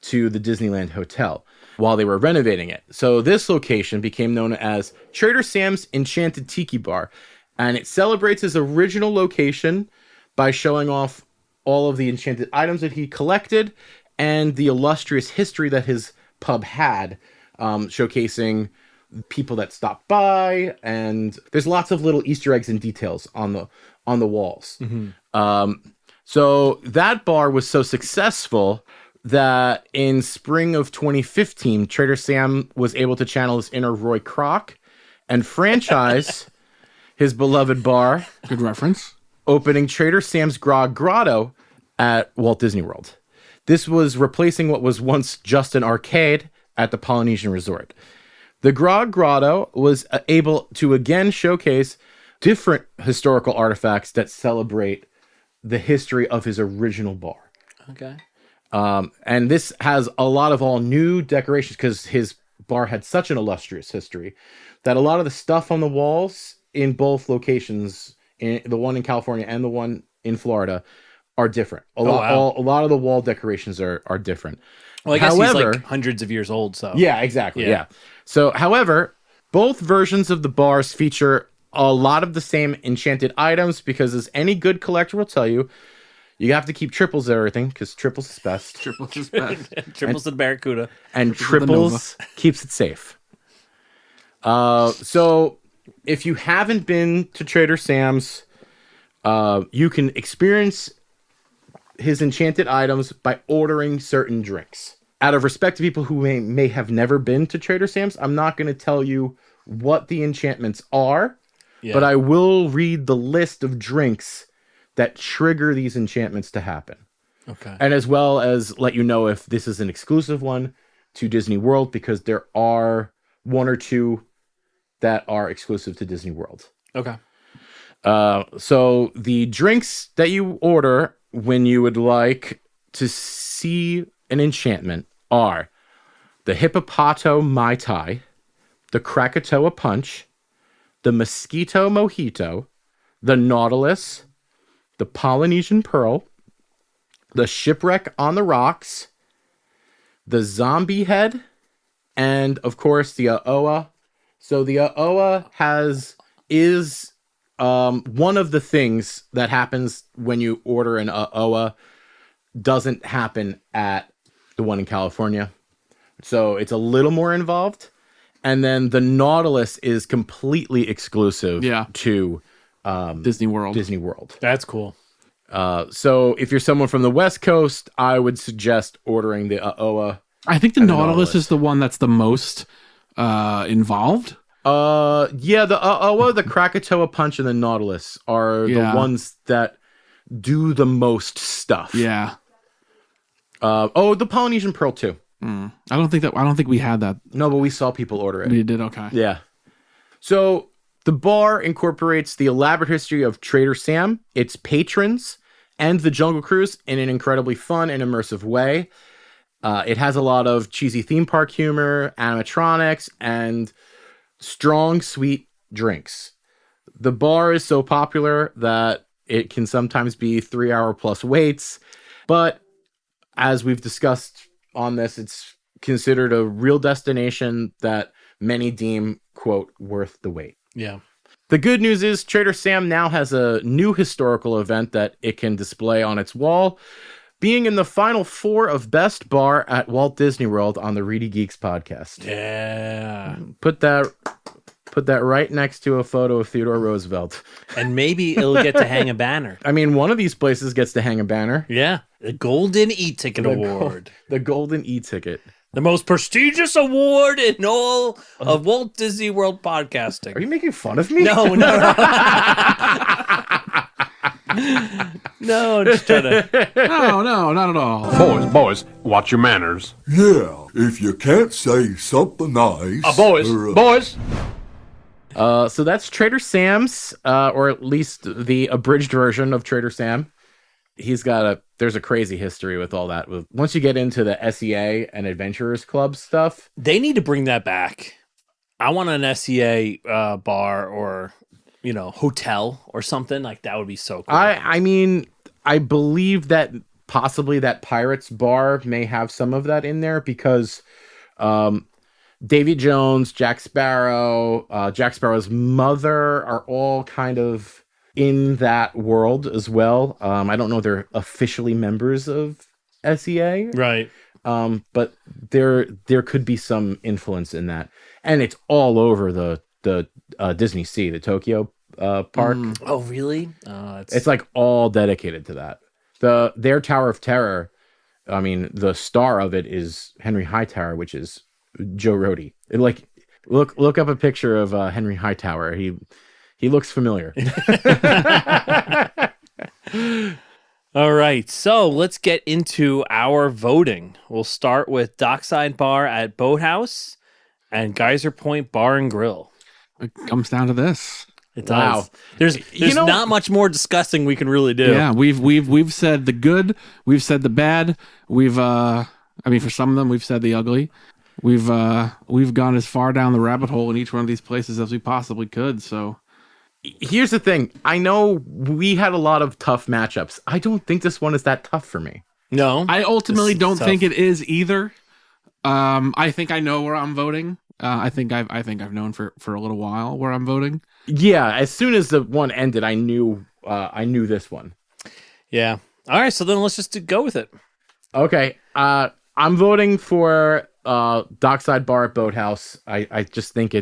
to the Disneyland Hotel while they were renovating it. So this location became known as Trader Sam's Enchanted Tiki Bar, and it celebrates his original location by showing off all of the enchanted items that he collected and the illustrious history that his pub had, showcasing people that stopped by, and there's lots of little Easter eggs and details on the walls. So that bar was so successful that in spring of 2015, Trader Sam was able to channel his inner Roy Kroc and franchise his beloved bar. Good reference. Opening Trader Sam's Grog Grotto at Walt Disney World. This was replacing what was once just an arcade at the Polynesian Resort. The Grog Grotto was able to again showcase different historical artifacts that celebrate the history of his original bar. Okay. And this has a lot of all new decorations because his bar had such an illustrious history that a lot of the stuff on the walls in both locations, in the one in California and the one in Florida, are different. A lot of the wall decorations are different. Well, I guess he's like hundreds of years old, so. Yeah, exactly. Yeah. So, however, both versions of the bars feature a lot of the same enchanted items because, as any good collector will tell you, you have to keep triples of everything because triples is best. Triples is best. Triples and Barracuda. And triples keeps it safe. So, if you haven't been to Trader Sam's, you can experience his enchanted items by ordering certain drinks. Out of respect to people who may have never been to Trader Sam's, I'm not going to tell you what the enchantments are, but I will read the list of drinks that trigger these enchantments to happen. Okay. And as well as let you know if this is an exclusive one to Disney World, because there are one or two that are exclusive to Disney World. Okay. So the drinks that you order when you would like to see an enchantment are the Hippopoto Mai Tai, the Krakatoa Punch, the Mosquito Mojito, the Nautilus, the Polynesian Pearl, the Shipwreck on the Rocks, the Zombie Head, and of course the Aoa. So the Aoa is one of the things that happens when you order an Aoa doesn't happen at the one in California. So it's a little more involved. And then the Nautilus is completely exclusive to Disney World. That's cool. So if you're someone from the West Coast, I would suggest ordering the Aoa. I think the Nautilus is the one that's the most involved. Yeah, the Aoa, the Krakatoa Punch, and the Nautilus are the ones that do the most stuff. Yeah. The Polynesian Pearl too. I don't think we had that. No, but we saw people order it. We did, okay. Yeah. So the bar incorporates the elaborate history of Trader Sam, its patrons, and the Jungle Cruise in an incredibly fun and immersive way. It has a lot of cheesy theme park humor, animatronics, and strong, sweet drinks. The bar is so popular that it can sometimes be 3-hour plus waits, but as we've discussed on this, it's considered a real destination that many deem, quote, worth the wait. Yeah. The good news is Trader Sam now has a new historical event that it can display on its wall, being in the final 4 of Best Bar at Walt Disney World on the ReedyGeeks podcast. Yeah. Put that Put that right next to a photo of Theodore Roosevelt. And maybe it'll get to hang a banner. I mean, one of these places gets to hang a banner. Yeah. The Golden E-Ticket Award. The Golden E-Ticket. The most prestigious award in all of Walt Disney World podcasting. Are you making fun of me? No. No, just trying to... No, not at all. Boys, watch your manners. Yeah, if you can't say something nice. Boys. So that's Trader Sam's, or at least the abridged version of Trader Sam. There's a crazy history with all that. Once you get into the SEA and Adventurers Club stuff. They need to bring that back. I want an SEA bar or, hotel or something. Like, that would be so cool. I mean, I believe that possibly that Pirates bar may have some of that in there because Davy Jones, Jack Sparrow, Jack Sparrow's mother are all kind of in that world as well. I don't know if they're officially members of SEA. Right. But there could be some influence in that. And it's all over the Disney Sea, the Tokyo park. Oh, really? It's like all dedicated to that. Their Tower of Terror, I mean, the star of it is Henry Hightower, which is Joe Rohde. Look up a picture of Henry Hightower. He looks familiar. All right, so let's get into our voting. We'll start with Dockside Bar at Boathouse and Geyser Point Bar and Grill. It comes down to this. It does. Wow. There's not much more discussing we can really do. Yeah, we've said the good, we've said the bad, for some of them we've said the ugly. We've gone as far down the rabbit hole in each one of these places as we possibly could, so here's the thing. I know we had a lot of tough matchups. I don't think this one is that tough for me. No. I ultimately don't think it is either. I think I know where I'm voting. I think I've known for a little while where I'm voting. Yeah, as soon as the one ended, I knew this one. Yeah. All right, so then let's just go with it. Okay. I'm voting for Dockside Bar at Boathouse. I just think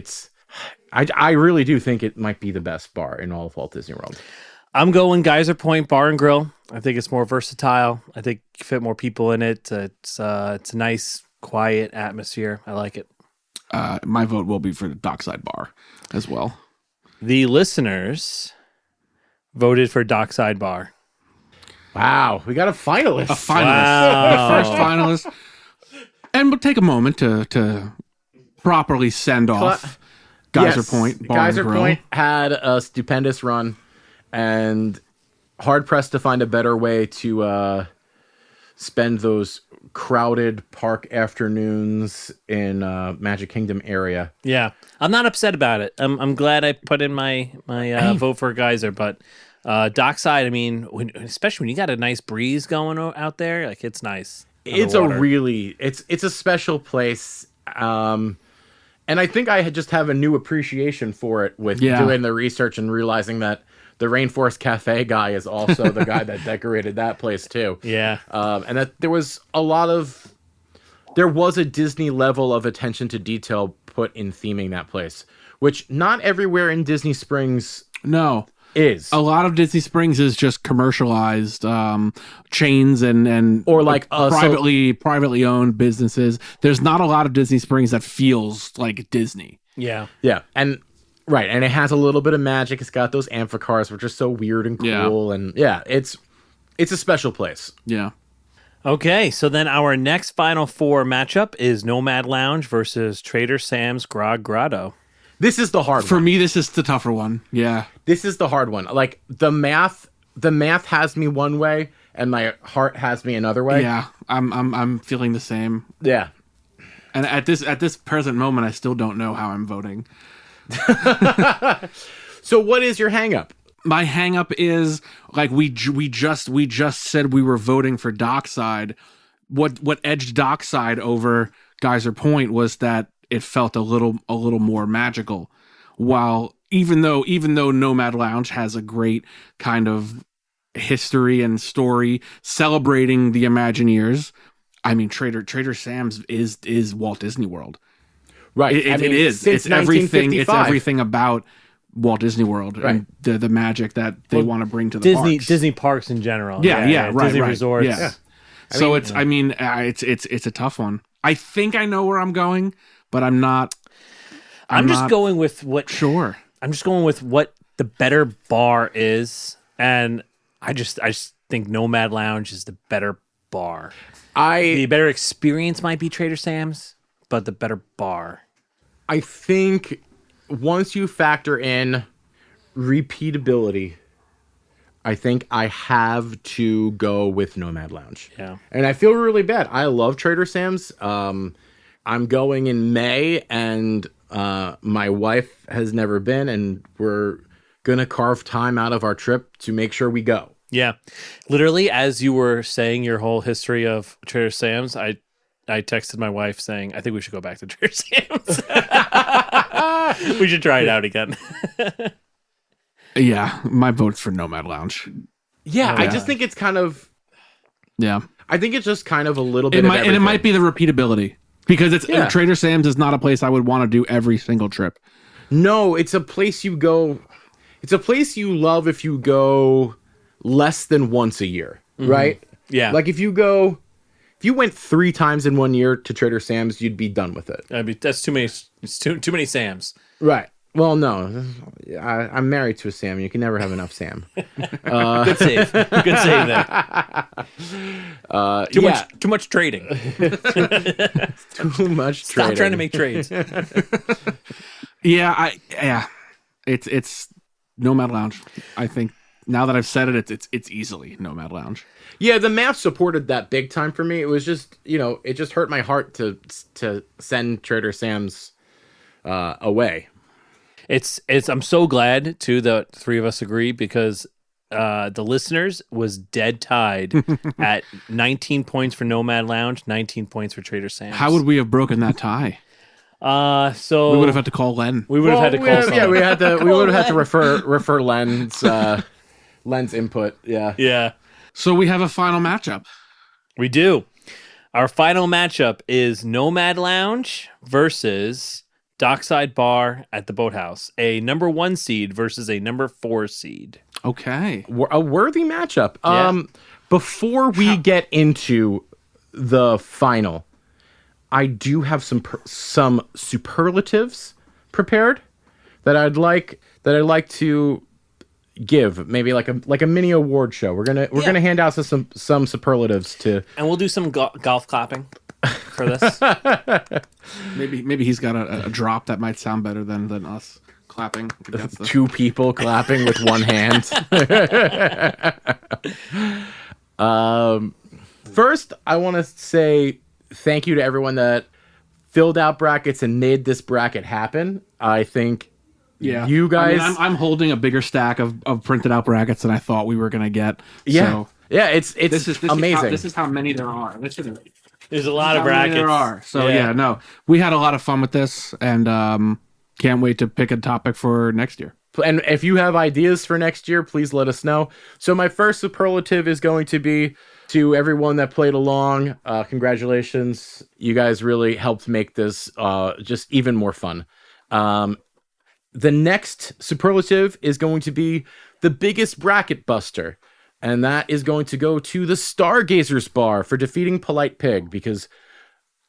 I really do think it might be the best bar in all of Walt Disney World. I'm going Geyser Point Bar and Grill. I think it's more versatile. I think you fit more people in it. It's a nice, quiet atmosphere. I like it. My vote will be for the Dockside Bar as well. The listeners voted for Dockside Bar. Wow, we got a finalist. A finalist. Wow. The first finalist. And we'll take a moment to properly send off Geyser Point Bar Geyser and Grill. Point had a stupendous run, and hard pressed to find a better way to spend those crowded park afternoons in Magic Kingdom area. Yeah, I'm not upset about it. I'm glad I put in my vote for Geyser, but Dockside, I mean, especially when you got a nice breeze going out there, like it's nice. It's a special place. And I think I just have a new appreciation for it with doing the research and realizing that the Rainforest Cafe guy is also the guy that decorated that place too. Yeah. And that there was a Disney level of attention to detail put in theming that place, which not everywhere in Disney Springs is. A lot of Disney Springs is just commercialized chains and or like privately owned businesses. There's not a lot of Disney Springs that feels like Disney. Yeah. Yeah. And it has a little bit of magic. It's got those amphicars, which are so weird and cool. And it's a special place. Yeah. Okay, so then our next Final Four matchup is Nomad Lounge versus Trader Sam's Grog Grotto. This is the hard one. For me, this is the tougher one. Yeah. This is the hard one. Like the math has me one way and my heart has me another way. Yeah. I'm feeling the same. Yeah. And at this present moment, I still don't know how I'm voting. So what is your hang up? My hang up is like we just said we were voting for Dockside. What edged Dockside over Geyser Point was that it felt a little more magical. While even though Nomad Lounge has a great kind of history and story celebrating the Imagineers, I mean Trader Sam's is Walt Disney World. Right. It is. Since It's everything. It's 1955. everything about Walt Disney World and the magic that they want to bring to the parks. Disney parks in general. Right. Disney resorts. Yeah. So it's a tough one. I think I know where I'm going, but I'm not. I'm just going with what. Sure. I'm just going with what the better bar is, and I just think Nomad Lounge is the better bar. The better experience might be Trader Sam's, but the better bar. I think once you factor in repeatability, I think I have to go with Nomad Lounge. Yeah. And I feel really bad. I love Trader Sam's. I'm going in May, and my wife has never been, and we're going to carve time out of our trip to make sure we go. Yeah. Literally, as you were saying your whole history of Trader Sam's, I texted my wife saying, I think we should go back to Trader Sam's. We should try it out again. Yeah, my vote's for Nomad Lounge. Yeah, I just think it's kind of... Yeah. I think it's just kind of a little bit It of might, and it everything. might be the repeatability. Because Trader Sam's is not a place I would want to do every single trip. No, it's a place you go... It's a place you love if you go less than once a year, right? Yeah. Like if you went 3 times in 1 year to Trader Sam's, you'd be done with it. That's too many. It's too many Sams. Right. Well, no, I'm married to a Sam. You can never have enough Sam. Good save. Good save there. Too much trading. Too much Stop trading. trying to make trades. It's Nomad Lounge. I think now that I've said it, it's easily Nomad Lounge. Yeah, the map supported that big time for me. It was just, it just hurt my heart to send Trader Sam's away. I'm so glad too that 3 of us agree, because the listeners was dead tied at 19 points for Nomad Lounge, 19 points for Trader Sam's. How would we have broken that tie? So we would have had to call Len. We would have had to call someone. Yeah, we would have had to refer Len's input. Yeah. Yeah. So we have a final matchup. We do. Our final matchup is Nomad Lounge versus Dockside Bar at the Boathouse. A number 1 seed versus a number 4 seed. Okay. A worthy matchup. Yeah. Before we get into the final, I do have some superlatives prepared that I'd like to give, maybe like a mini award show. We're gonna hand out some superlatives to, and we'll do some golf clapping for this. Maybe he's got a drop that might sound better than us clapping. 2 people clapping with one hand. First, I want to say thank you to everyone that filled out brackets and made this bracket happen. I think you guys... I'm holding a bigger stack of printed out brackets than I thought we were going to get. Yeah. So yeah, it's amazing. This is how many there are. There's a lot of brackets. There are. So no, we had a lot of fun with this, and can't wait to pick a topic for next year. And if you have ideas for next year, please let us know. So my first superlative is going to be to everyone that played along. Congratulations. You guys really helped make this just even more fun. The next superlative is going to be the biggest bracket buster. And that is going to go to the Stargazers Bar for defeating Polite Pig, because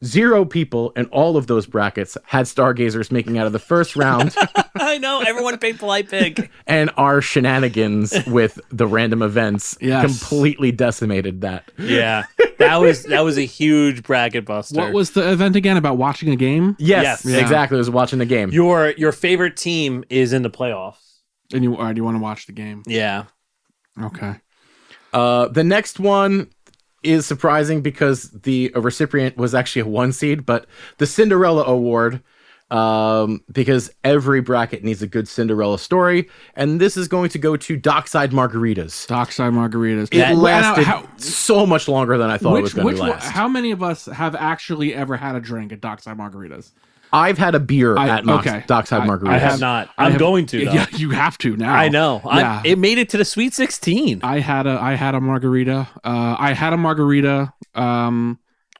0 people in all of those brackets had Stargazers making out of the first round. I know, everyone picked Polite Pig. And our shenanigans with the random events completely decimated that. Yeah, that was a huge bracket buster. What was the event again, about watching a game? Yes. Exactly. I was watching the game. Your favorite team is in the playoffs. And you want to watch the game? Yeah. Okay. The next one is surprising because the recipient was actually a 1 seed, but the Cinderella Award, because every bracket needs a good Cinderella story, and this is going to go to Dockside Margaritas. Dockside Margaritas. It lasted so much longer than I thought it was going to last. How many of us have actually ever had a drink at Dockside Margaritas? I've had a beer at Dockside Margaritas. I have not. I'm going to, though. Yeah, you have to now. I know. Yeah. It made it to the Sweet 16. I had a margarita. I had a margarita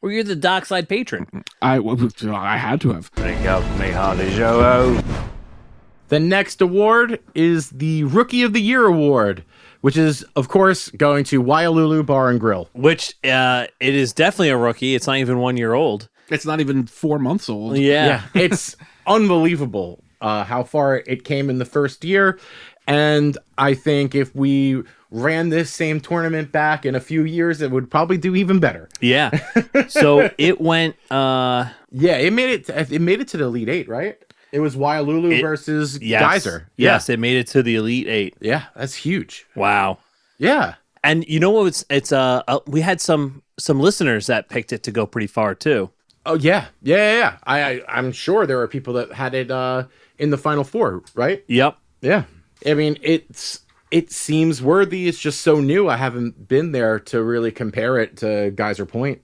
Or you're the Dockside patron. I had to have. Drink up me hearty Joe. The next award is the Rookie of the Year award, which is, of course, going to Waialulu Bar and Grill. Which it is definitely a rookie. It's not even 1 year old. It's not even 4 months old. Yeah. It's unbelievable how far it came in the first year. And I think if we ran this same tournament back in a few years, it would probably do even better. Yeah. So it went. Yeah, it made it to the Elite Eight, right? It was Waialulu versus Geyser. Yes, it made it to the Elite Eight. Yeah, that's huge. Wow. Yeah. And you know what? It's we had some listeners that picked it to go pretty far too. Oh yeah. I'm sure there are people that had it in the Final Four, right? Yep. Yeah. I mean, it seems worthy. It's just so new. I haven't been there to really compare it to Geyser Point.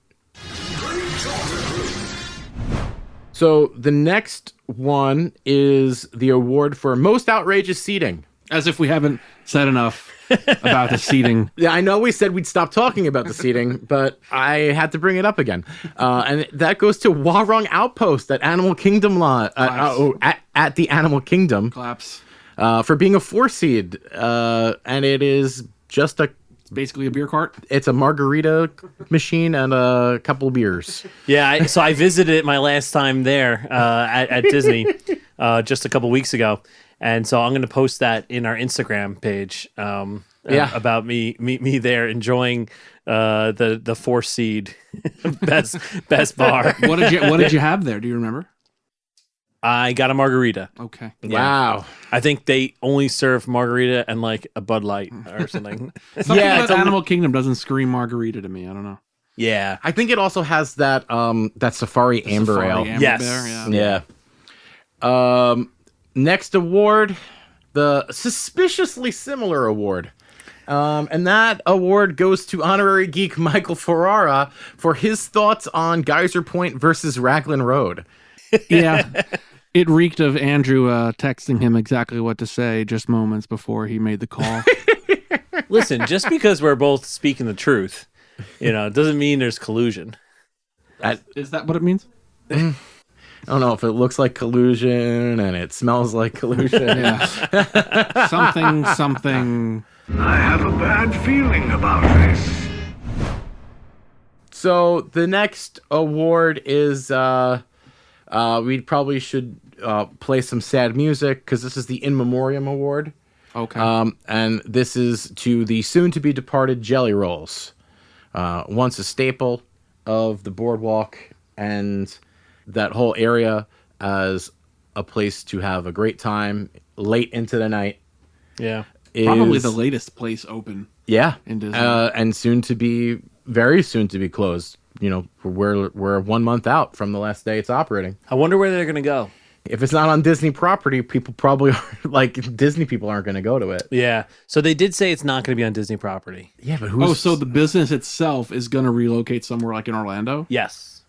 So the next one is the award for most outrageous seating. As if we haven't said enough about the seating. Yeah, I know we said we'd stop talking about the seating, but I had to bring it up again. And that goes to Warong Outpost at Animal Kingdom at the Animal Kingdom. Claps. For being a 4 seed. And it is just Basically a beer cart. it's a margarita machine and a couple beers. Yeah. So I visited my last time there at Disney just a couple weeks ago, and so I'm going to post that in our Instagram page. About me there enjoying the 4 seed best bar. What did you have there? Do you remember? I got a margarita. Okay. Wow. I think they only serve margarita and like a Bud Light or something. Something Yeah, about Animal Kingdom doesn't scream margarita to me. I don't know. Yeah. I think it also has that Safari Amber Safari Ale. Amber Yes. Bear, Yeah. Next award, the suspiciously similar award. And that award goes to honorary geek Michael Ferrara for his thoughts on Geyser Point versus Raglan Road. Yeah. It reeked of Andrew texting him exactly what to say just moments before he made the call. Listen, just because we're both speaking the truth, it doesn't mean there's collusion. Is that what it means? I don't know if it looks like collusion and it smells like collusion. Yeah. Something. I have a bad feeling about this. So the next award is we probably should play some sad music because this is the In Memoriam Award. Okay. And this is to the soon-to-be departed Jelly Rolls. Once a staple of the boardwalk and that whole area as a place to have a great time late into the night. Yeah. Probably the latest place open. Yeah. In Disney. And very soon to be closed. We're 1 month out from the last day it's operating. I wonder where they're going to go. If it's not on Disney property, people probably Disney people aren't going to go to it. Yeah. So they did say it's not going to be on Disney property. Yeah, but who's... so the business itself is going to relocate somewhere like in Orlando? Yes.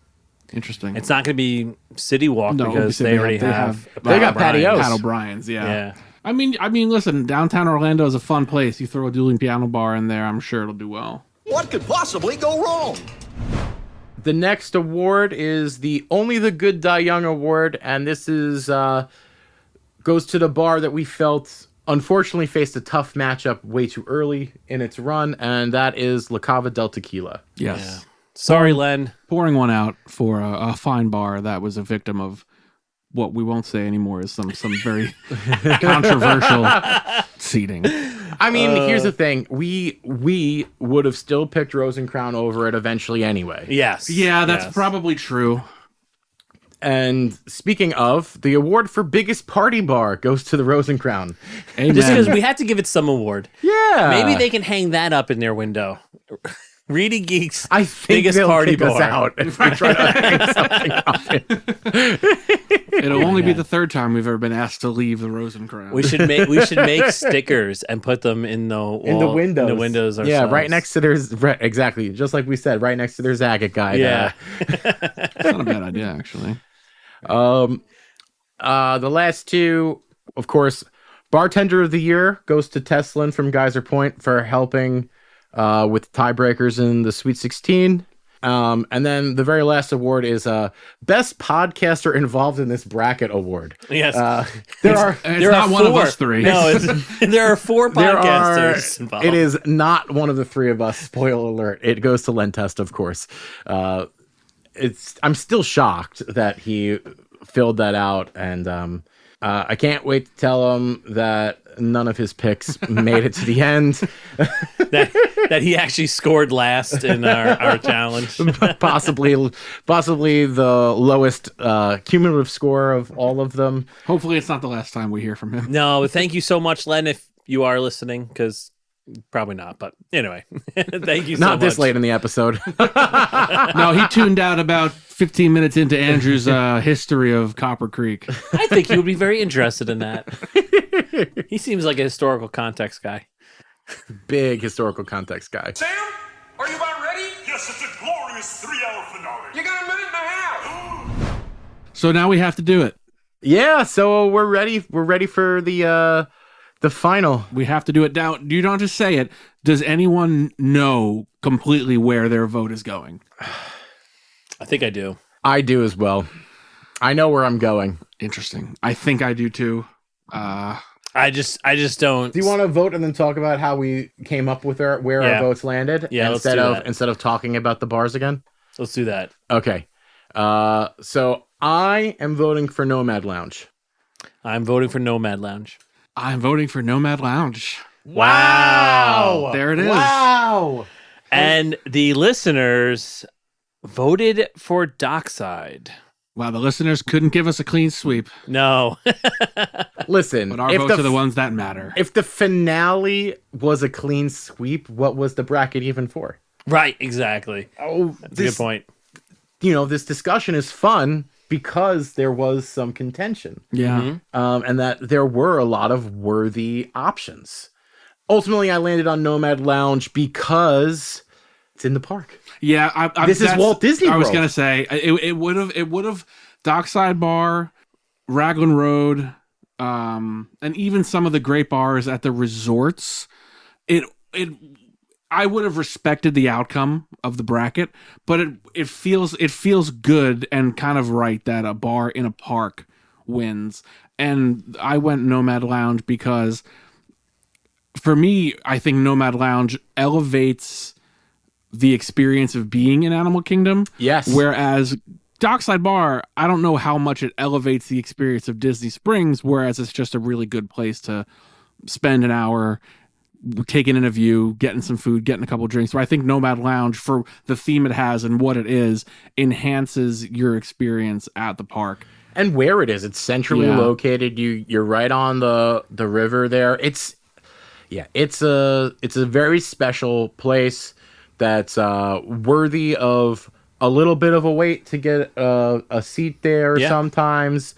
Interesting. It's not going to be City Walk because they already have They got patios. Pat O'Brien's, yeah. Yeah. I mean, listen, downtown Orlando is a fun place. You throw a dueling piano bar in there, I'm sure it'll do well. What could possibly go wrong? The next award is the Only the Good Die Young Award, and this is goes to the bar that we felt unfortunately faced a tough matchup way too early in its run, and that is La Cava del Tequila. Yes. Yeah. Sorry, Len. Pouring one out for a fine bar that was a victim of what we won't say anymore is some very controversial seating. I mean, here's the thing. We would have still picked Rose and Crown over it eventually anyway. Yes. Yeah, that's probably true. And speaking of, the award for biggest party bar goes to the Rose and Crown. Amen. Just because we had to give it some award. Yeah. Maybe they can hang that up in their window. ReedyGeeks, I think biggest they'll party kick us bar. out if we try to hang something up. It'll only be the third time we've ever been asked to leave the Rose and Crown. We should make stickers and put them in the wall, In the windows. In the windows Yeah, ourselves. right next to exactly, just like we said, right next to their Zagat guy. Yeah. That's not a bad idea, actually. The last two, of course, Bartender of the Year goes to Teslin from Geyser Point for helping with tiebreakers in the Sweet 16. And then the very last award is Best Podcaster Involved in This Bracket Award. Yes. There are not one of us three. No, there are 4 podcasters involved. It is not one of the 3 of us. Spoiler alert. It goes to Len Test, of course. I'm still shocked that he filled that out, and I can't wait to tell him that none of his picks made it to the end. that he actually scored last in our challenge. possibly the lowest cumulative score of all of them. Hopefully it's not the last time we hear from him. No, thank you so much, Len, if you are listening, because probably not. But anyway, thank you so much. Not this late in the episode. No, he tuned out about 15 minutes into Andrew's history of Copper Creek. I think he would be very interested in that. He seems like a historical context guy. Big historical context guy. Sam, are you about ready? Yes, it's a glorious 3-hour finale. You got a minute and a half. So now we have to do it. Yeah, so we're ready. We're ready for the final. We have to do it. Now, you don't just say it. Does anyone know completely where their vote is going? I think I do. I do as well. I know where I'm going. Interesting. I think I do too. I just don't. Do you want to vote and then talk about how we came up with where our votes landed? Yeah, instead of talking about the bars again? Let's do that. Okay. So I am voting for Nomad Lounge. I'm voting for Nomad Lounge. I'm voting for Nomad Lounge. Wow. There it is. Wow. And the listeners voted for Dockside. Wow, the listeners couldn't give us a clean sweep. No. Listen, But our votes are the ones that matter. If the finale was a clean sweep, what was the bracket even for? Right, exactly. Oh, That's a good point. You know, this discussion is fun because there was some contention. Yeah. And that there were a lot of worthy options. Ultimately, I landed on Nomad Lounge because it's in the park. Yeah, this is Walt Disney World. I was gonna say it would have Dockside Bar, Raglan Road, and even some of the great bars at the resorts. I would have respected the outcome of the bracket, but it feels good and kind of right that a bar in a park wins. And I went Nomad Lounge because, for me, I think Nomad Lounge elevates the experience of being in Animal Kingdom. Yes. Whereas Dockside Bar, I don't know how much it elevates the experience of Disney Springs, whereas it's just a really good place to spend an hour taking in a view, getting some food, getting a couple of drinks. So I think Nomad Lounge, for the theme it has and what it is, enhances your experience at the park. And where it is, it's centrally located. You're right on the river there. It's a very special place that's worthy of a little bit of a wait to get a seat there. Sometimes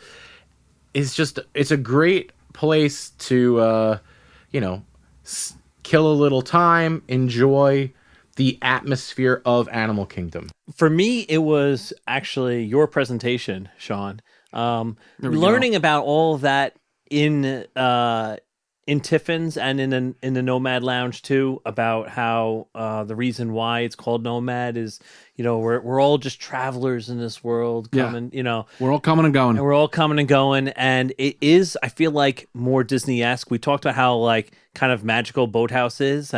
it's a great place to kill a little time, enjoy the atmosphere of Animal Kingdom. For me, it was actually your presentation, Sean. Learning about all of that in Tiffin's and in the Nomad Lounge too, about how the reason why it's called Nomad is, we're all just travelers in this world coming, we're all coming and going. And we're all coming and going. And it is, I feel like, more Disney-esque. We talked about how kind of magical Boathouse is,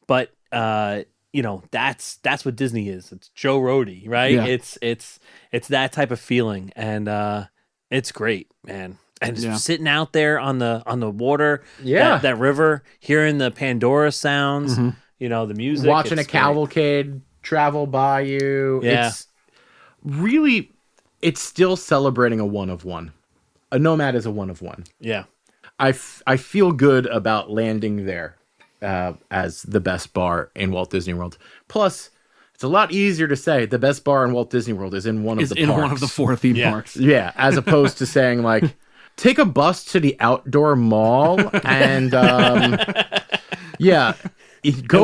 but that's what Disney is. It's Joe Rohde, right? Yeah. It's that type of feeling, and it's great, man. And just sitting out there on the water, that river, hearing the Pandora sounds, the music, watching a cavalcade travel by you. Yeah. It's still celebrating a one of one. A Nomad is a one of one. Yeah. I feel good about landing there as the best bar in Walt Disney World. Plus, it's a lot easier to say the best bar in Walt Disney World is in one of the parks. One of the 4 theme parks. Yeah, as opposed to saying take a bus to the outdoor mall and go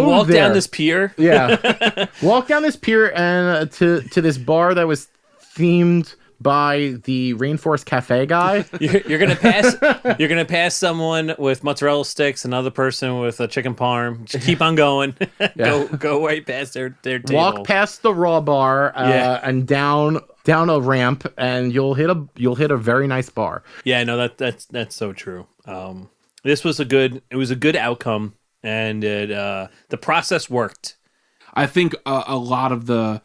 walk there. down this pier. Yeah, walk down this pier and to this bar that was themed by the Rainforest Cafe guy. You're gonna pass. You're gonna pass someone with mozzarella sticks, another person with a chicken parm. Just keep on going. Go right past their table. Walk past the raw bar and down a ramp, and you'll hit a very nice bar. Yeah, no, that's so true. This was a good outcome, and the process worked. I think a lot of the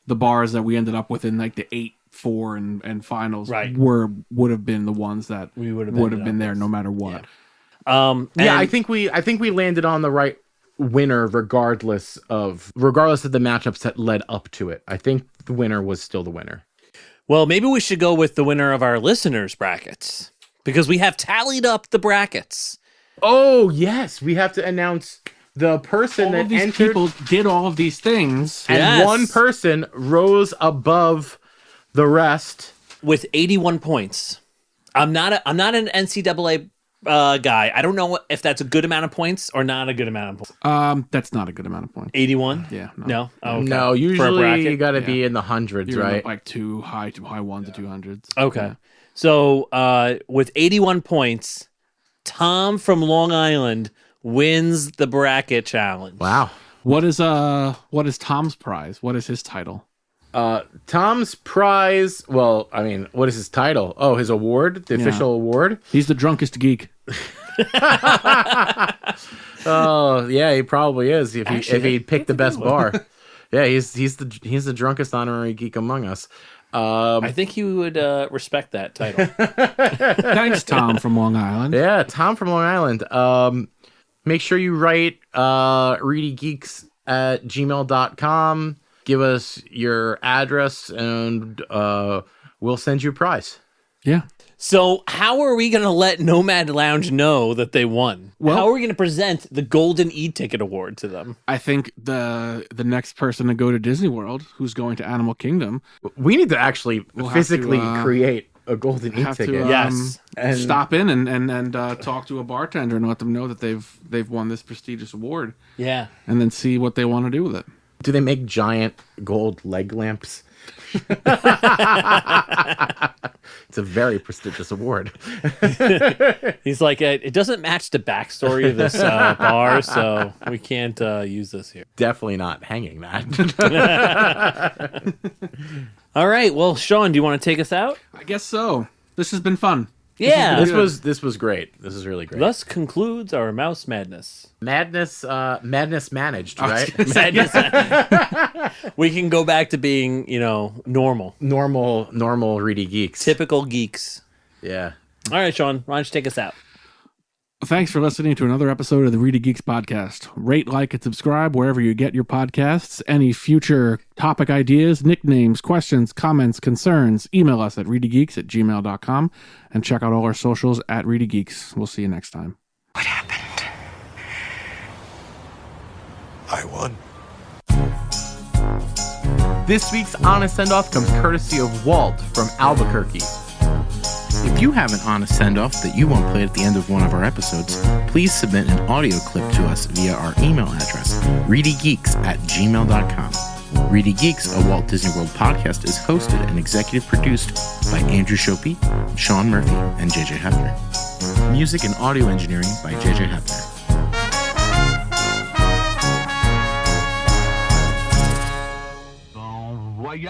bars that we ended up with in like the 8, 4, and finals would have been the ones that we would have been there no matter what. Yeah. I think we landed on the right winner regardless of the matchups that led up to it. I think the winner was still the winner. Well, maybe we should go with the winner of our listeners' brackets because we have tallied up the brackets. Oh yes, we have to announce the person all of these people did all of these things, and one person rose above the rest with 81 points. I'm not an NCAA guy. I don't know if that's a good amount of points or not a good amount of points. That's not a good amount of points. 81? Yeah. No. Oh, okay. No, usually you got to be in the hundreds, You're right? Like too high 1 to 200s. Okay. Yeah. So with 81 points, Tom from Long Island wins the bracket challenge. Wow. What is Tom's prize? What is his title? Tom's prize. Well, I mean, what is his title? Oh, his award, the official award. He's the drunkest geek. Oh, yeah, he probably is. If he picked the best bar. Yeah, he's the drunkest honorary geek among us. I think he would respect that title. Thanks, Tom from Long Island. Yeah, Tom from Long Island. Make sure you write ReedyGeeks@gmail.com. Give us your address, and we'll send you a prize. Yeah. So how are we going to let Nomad Lounge know that they won? Well, how are we going to present the Golden E-Ticket Award to them? I think the next person to go to Disney World, who's going to Animal Kingdom, we need to actually physically create a Golden E-Ticket. Yes. And stop in and talk to a bartender and let them know that they've won this prestigious award. Yeah. And then see what they want to do with it. do they make giant gold leg lamps? It's a very prestigious award. He's like, it doesn't match the backstory of this bar, so we can't use this here. Definitely not hanging that. All right. Well, Sean, do you want to take us out? I guess so. This has been fun. Yeah. This was great. This is really great. Thus concludes our Mouse Madness. Madness managed, right? Madness. We can go back to being, normal. Normal ReedyGeeks. Typical geeks. Yeah. All right, Sean, why don't you take us out? Thanks for listening to another episode of the ReedyGeeks podcast. Rate, like, and subscribe wherever you get your podcasts. Any future topic ideas, nicknames, questions, comments, concerns, email us at ReedyGeeks@gmail.com and check out all our socials at ReedyGeeks. We'll see you next time. What happened? I won. This week's Honest Send-Off comes courtesy of Walt from Albuquerque. If you have an honest send-off that you want played at the end of one of our episodes, please submit an audio clip to us via our email address, ReedyGeeks@gmail.com. ReedyGeeks, a Walt Disney World podcast, is hosted and executive produced by Andrew Shopey, Sean Murphy, and JJ Hefner. Music and audio engineering by JJ Hefner. Bon voyage.